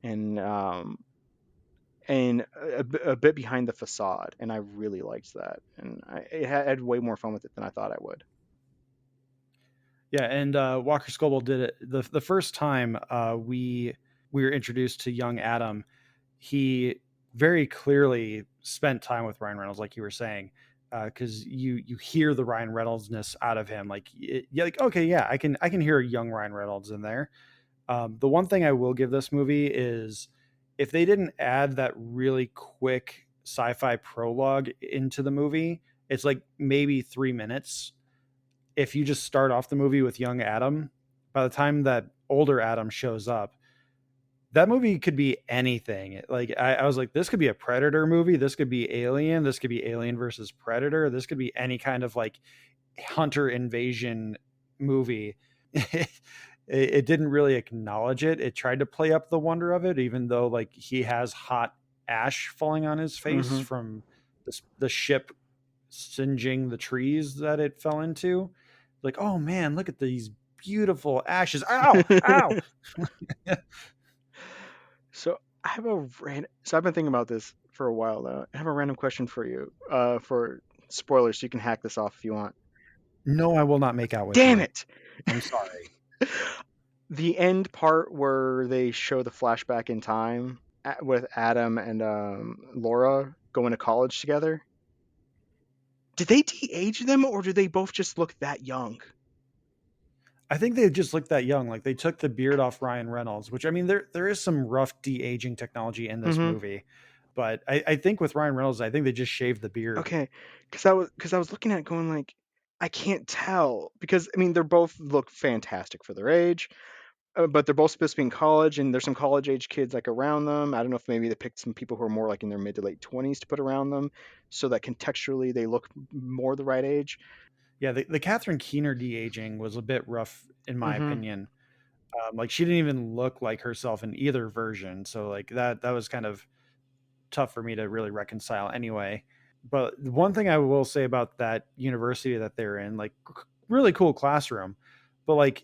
and a bit behind the facade. And I really liked that, and I had way more fun with it than I thought I would. Yeah, and Walker Scobell did it the first time we were introduced to young Adam. He very clearly spent time with Ryan Reynolds, like you were saying, because you hear the Ryan Reynoldsness out of him. Like, you're like, okay, yeah, I can hear a young Ryan Reynolds in there. The one thing I will give this movie is, if they didn't add that really quick sci-fi prologue into the movie. It's like maybe 3 minutes. If you just start off the movie with young Adam, by the time that older Adam shows up, that movie could be anything. Like I was like, this could be a Predator movie. This could be Alien. This could be Alien versus Predator. This could be any kind of like hunter invasion movie. It didn't really acknowledge it. It tried to play up the wonder of it, even though like he has hot ash falling on his face from the ship singeing the trees that it fell into. Like, oh man, look at these beautiful ashes. Ow, ow. So I have so I've been thinking about this for a while now. I have a random question for you. For spoilers, so you can hack this off if you want. No, I will not make out with Damn you. it! I'm sorry. The end part where they show the flashback in time with Adam and Laura going to college together. Did they de-age them, or do they both just look that young? I think they just looked that young. Like they took the beard off Ryan Reynolds, which I mean, there is some rough de-aging technology in this movie, but I think with Ryan Reynolds, I think they just shaved the beard. Okay, because I was looking at it going like, I can't tell because I mean they both look fantastic for their age, but they're both supposed to be in college, and there's some college age kids like around them. I don't know if maybe they picked some people who are more like in their mid to late 20s to put around them, so that contextually they look more the right age. Yeah, the Catherine Keener de-aging was a bit rough in my opinion. Like she didn't even look like herself in either version, so like that was kind of tough for me to really reconcile anyway. But one thing I will say about that university that they're in, like really cool classroom, but like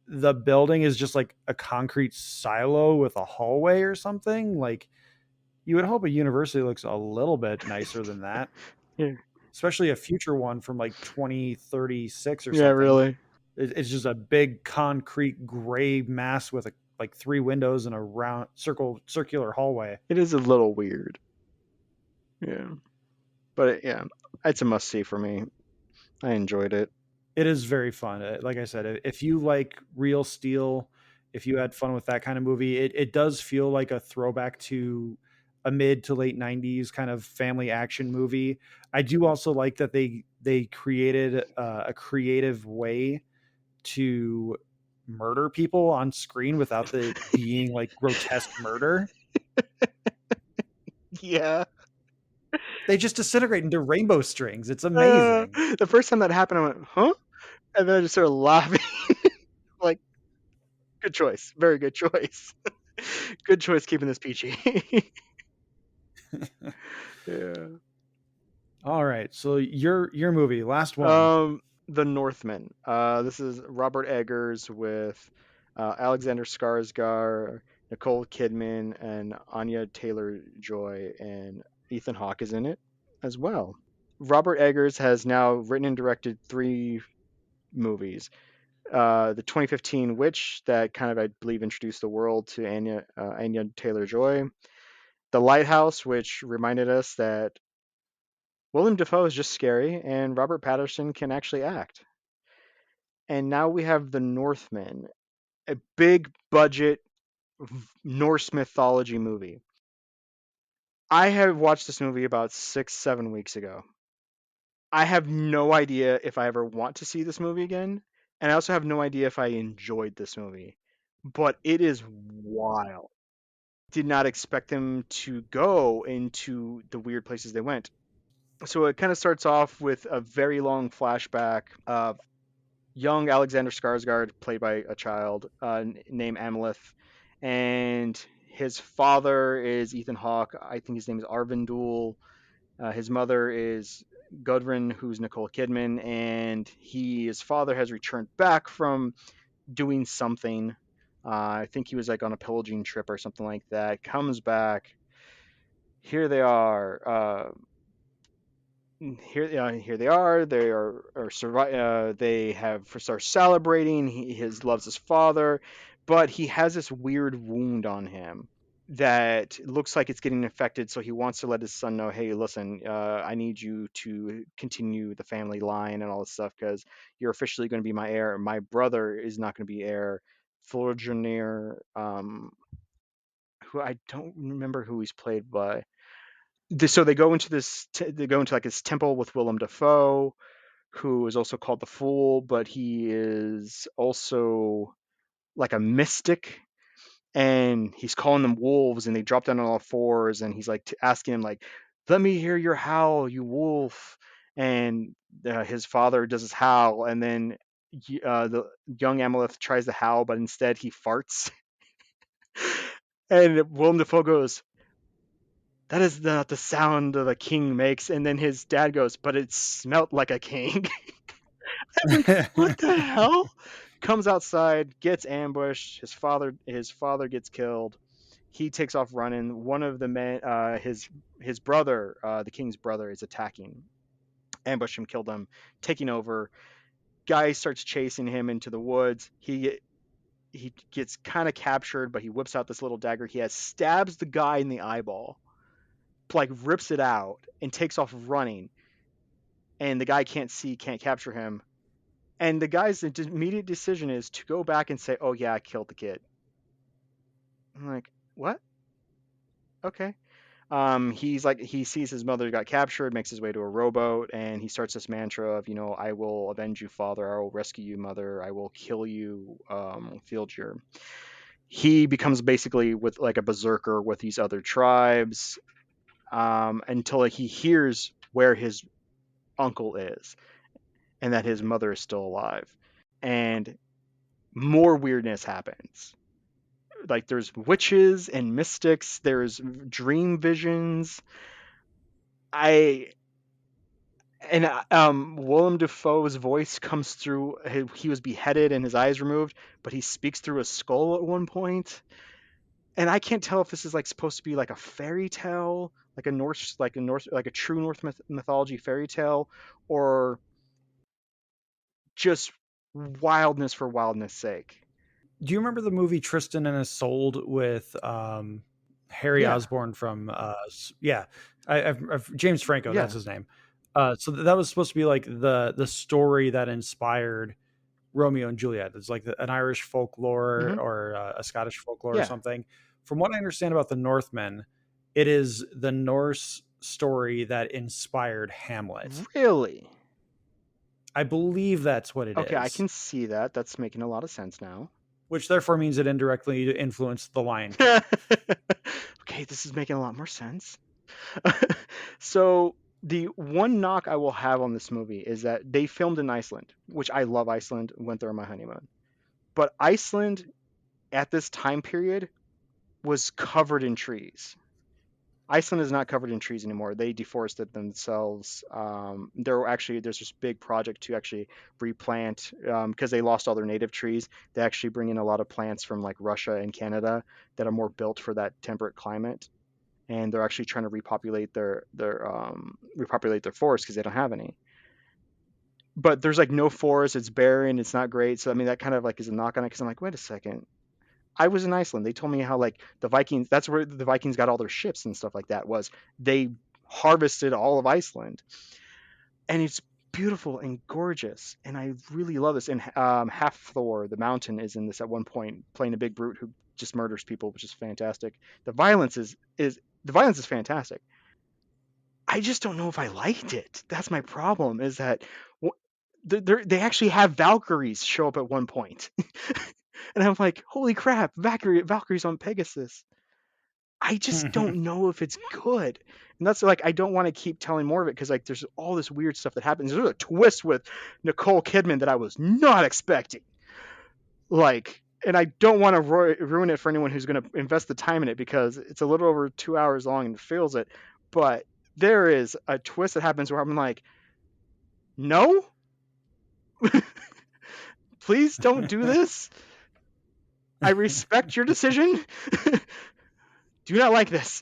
the building is just like a concrete silo with a hallway or something. Like you would hope a university looks a little bit nicer than that. Yeah. Especially a future one from like 2036 or Yeah, something. really. It's just a big concrete gray mass with like 3 windows and a round circular hallway. It is a little weird. Yeah. But yeah, it's a must see for me. I enjoyed it. It is very fun. Like I said, if you like Real Steel, if you had fun with that kind of movie, it does feel like a throwback to a mid to late 90s kind of family action movie. I do also like that they created a creative way to murder people on screen without the being like grotesque murder. Yeah. They just disintegrate into rainbow strings. It's amazing. The first time that happened, I went, huh? And then I just started laughing. Like, good choice. Very good choice. Good choice keeping this PG. Yeah. All right. So your movie, last one. The Northman. This is Robert Eggers with Alexander Skarsgård, Nicole Kidman, and Anya Taylor-Joy, and Ethan Hawke is in it as well. Robert Eggers has now written and directed 3 movies. The 2015 Witch, that kind of, I believe, introduced the world to Anya Taylor-Joy. The Lighthouse, which reminded us that Willem Dafoe is just scary and Robert Pattinson can actually act. And now we have The Northman, a big budget Norse mythology movie. I have watched this movie about 6-7 weeks ago. I have no idea if I ever want to see this movie again, and I also have no idea if I enjoyed this movie. But it is wild. Did not expect them to go into the weird places they went. So it kind of starts off with a very long flashback of young Alexander Skarsgård, played by a child named Amalith, and his father is Ethan Hawke. I think his name is Arvindul. His mother is Gudrun, who's Nicole Kidman, and his father has returned back from doing something. I think he was like on a pillaging trip or something like that. Comes back. Here they are. Here they are. They are survive. They have start celebrating. He loves his father, but he has this weird wound on him that looks like it's getting infected. So he wants to let his son know, hey, listen, I need you to continue the family line and all this stuff because you're officially going to be my heir. My brother is not going to be heir. Thorjunir, who I don't remember who he's played by. So they go into they go into like this temple with Willem Dafoe, who is also called the Fool, but he is also like a mystic, and he's calling them wolves, and they drop down on all fours, and he's like asking him like, "Let me hear your howl, you wolf." And his father does his howl, and then the young Amalith tries to howl, but instead he farts. And Willem Dafoe goes, "That is not the sound that a king makes." And then his dad goes, "But it smelt like a king." I'm like, what the hell? Comes outside, gets ambushed. His father gets killed. He takes off running. One of the men, his brother, the king's brother, is attacking. Ambush him, killed him, taking over. Guy starts chasing him into the woods. He gets kind of captured, but he whips out this little dagger he has, stabs the guy in the eyeball, like rips it out, and takes off running. And the guy can't capture him. And the guy's immediate decision is to go back and say, "Oh yeah, I killed the kid." I'm like, what? Okay. He sees his mother got captured, makes his way to a rowboat, and he starts this mantra of, "I will avenge you, father. I will rescue you, mother. I will kill you, Fieldjur." He becomes basically with like a berserker with these other tribes, until he hears where his uncle is, and that his mother is still alive, and more weirdness happens. Like there's witches and mystics, there's dream visions. Willem Dafoe's voice comes through. He was beheaded and his eyes removed, but he speaks through a skull at one point. And I can't tell if this is like supposed to be like a fairy tale, like a true Norse mythology fairy tale, or just wildness for wildness sake. Do you remember the movie Tristan and Isolde with Harry Yeah. Osborn from I've James Franco, Yeah. that's his name. So that was supposed to be like the story that inspired Romeo and Juliet. It's like an Irish folklore or a Scottish folklore or something. From what I understand about the Northmen, it is the Norse story that inspired Hamlet. Really? I believe that's what it is. Okay, I can see that. That's making a lot of sense now. Which therefore means it indirectly influenced The Lion King. Okay, this is making a lot more sense. So the one knock I will have on this movie is that they filmed in Iceland, which I love Iceland, went there on my honeymoon. But Iceland at this time period was covered in trees. Iceland is not covered in trees anymore. They deforested themselves. There's this big project to actually replant, because they lost all their native trees. They actually bring in a lot of plants from like Russia and Canada that are more built for that temperate climate, and they're actually trying to repopulate their forests because they don't have any. But there's like no forest. It's barren. It's not great. So I mean that kind of like is a knock on it, because I'm like, wait a second. I was in Iceland. They told me how like the Vikings, that's where the Vikings got all their ships and stuff like that, was they harvested all of Iceland. And it's beautiful and gorgeous. And I really love this. And Half-Thor, the mountain, is in this at one point, playing a big brute who just murders people, which is fantastic. The violence is fantastic. I just don't know if I liked it. That's my problem, is that they actually have Valkyries show up at one point. And I'm like, holy crap, Valkyries on Pegasus. I just don't know if it's good. And that's like, I don't want to keep telling more of it, because like there's all this weird stuff that happens. There's a twist with Nicole Kidman that I was not expecting. Like, and I don't want to ruin it for anyone who's going to invest the time in it, because it's a little over 2 hours long and feels it. But there is a twist that happens where I'm like, no, please don't do this. I respect your decision. Do not like this.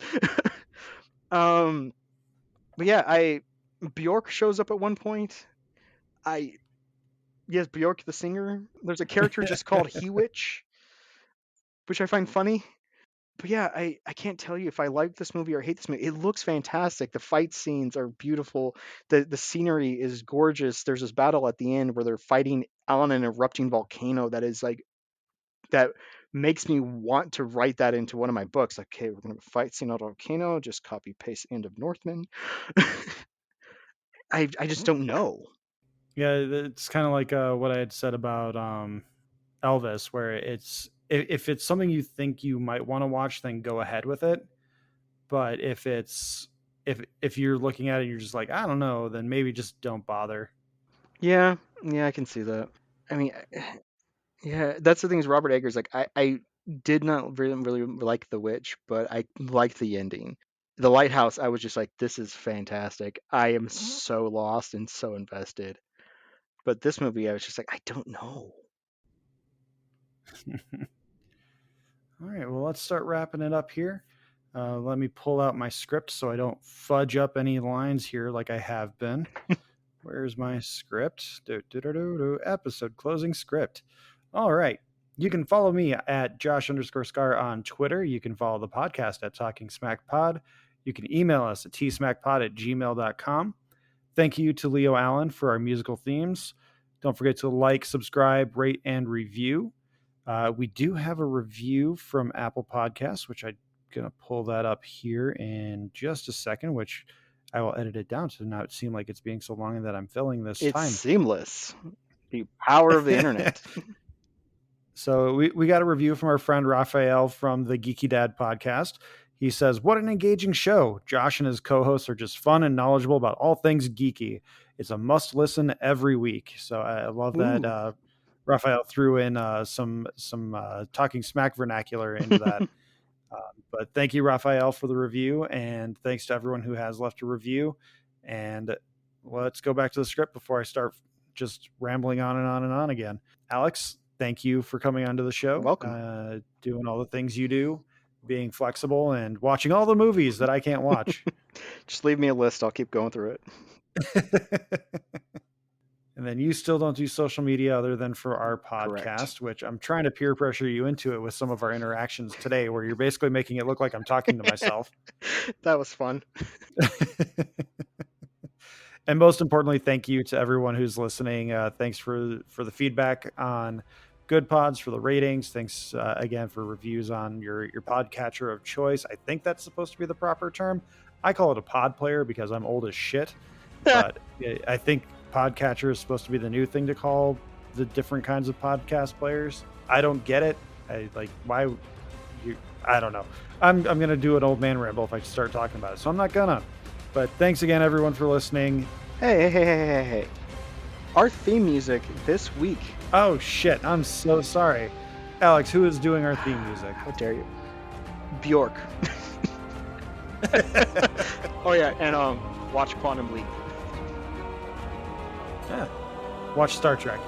But yeah, Bjork shows up at one point. Yes, Bjork the singer. There's a character just called Hewitch, which I find funny. But yeah, I can't tell you if I like this movie or hate this movie. It looks fantastic. The fight scenes are beautiful. The scenery is gorgeous. There's this battle at the end where they're fighting on an erupting volcano that is like that makes me want to write that into one of my books. Like, okay, we're going to fight scene on a volcano, just copy paste end of Northman. I just don't know. Yeah, it's kind of like what I had said about Elvis, where it's if it's something you think you might want to watch, then go ahead with it. But if you're looking at it and you're just like, I don't know, then maybe just don't bother. Yeah, I can see that. I mean, yeah, that's the thing is Robert Eggers, like, I did not really like The Witch, but I liked the ending. The Lighthouse, I was just like, this is fantastic. I am so lost and so invested. But this movie, I was just like, I don't know. All right, well, let's start wrapping it up here. Let me pull out my script so I don't fudge up any lines here like I have been. Where's my script? Episode closing script. All right. You can follow me at Josh_Scar on Twitter. You can follow the podcast at Talking Smack Pod. You can email us at tsmackpod@gmail.com. Thank you to Leo Allen for our musical themes. Don't forget to like, subscribe, rate, and review. We do have a review from Apple Podcasts, which I'm going to pull that up here in just a second, which I will edit it down to not seem like it's being so long and that I'm filling this It's time. seamless. The power of the internet. So we got a review from our friend Raphael from the Geeky Dad podcast. He says, what an engaging show. Josh and his co-hosts are just fun and knowledgeable about all things geeky. It's a must listen every week. So I love that Raphael threw in some Talking Smack vernacular into that. But thank you, Raphael, for the review. And thanks to everyone who has left a review. And let's go back to the script before I start just rambling on and on and on again. Alex, thank you for coming onto the show. You're welcome. Doing all the things you do, being flexible, and watching all the movies that I can't watch. Just leave me a list. I'll keep going through it. And then you still don't do social media other than for our podcast, Correct. which I'm trying to peer pressure you into it with some of our interactions today, where you're basically making it look like I'm talking to myself. That was fun. And most importantly, thank you to everyone who's listening. Thanks for the feedback on Good Pods, for the ratings. Thanks again for reviews on your podcatcher of choice. I think that's supposed to be the proper term. I call it a pod player because I'm old as shit. But I think podcatcher is supposed to be the new thing to call the different kinds of podcast players. I don't get it. I don't know. I'm going to do an old man ramble if I start talking about it. So I'm not gonna. But thanks again, everyone, for listening. Hey. Our theme music this week. Oh, shit. I'm so sorry. Alex, who is doing our theme music? How dare you? Bjork. Oh, yeah. And watch Quantum Leap. Yeah. Watch Star Trek.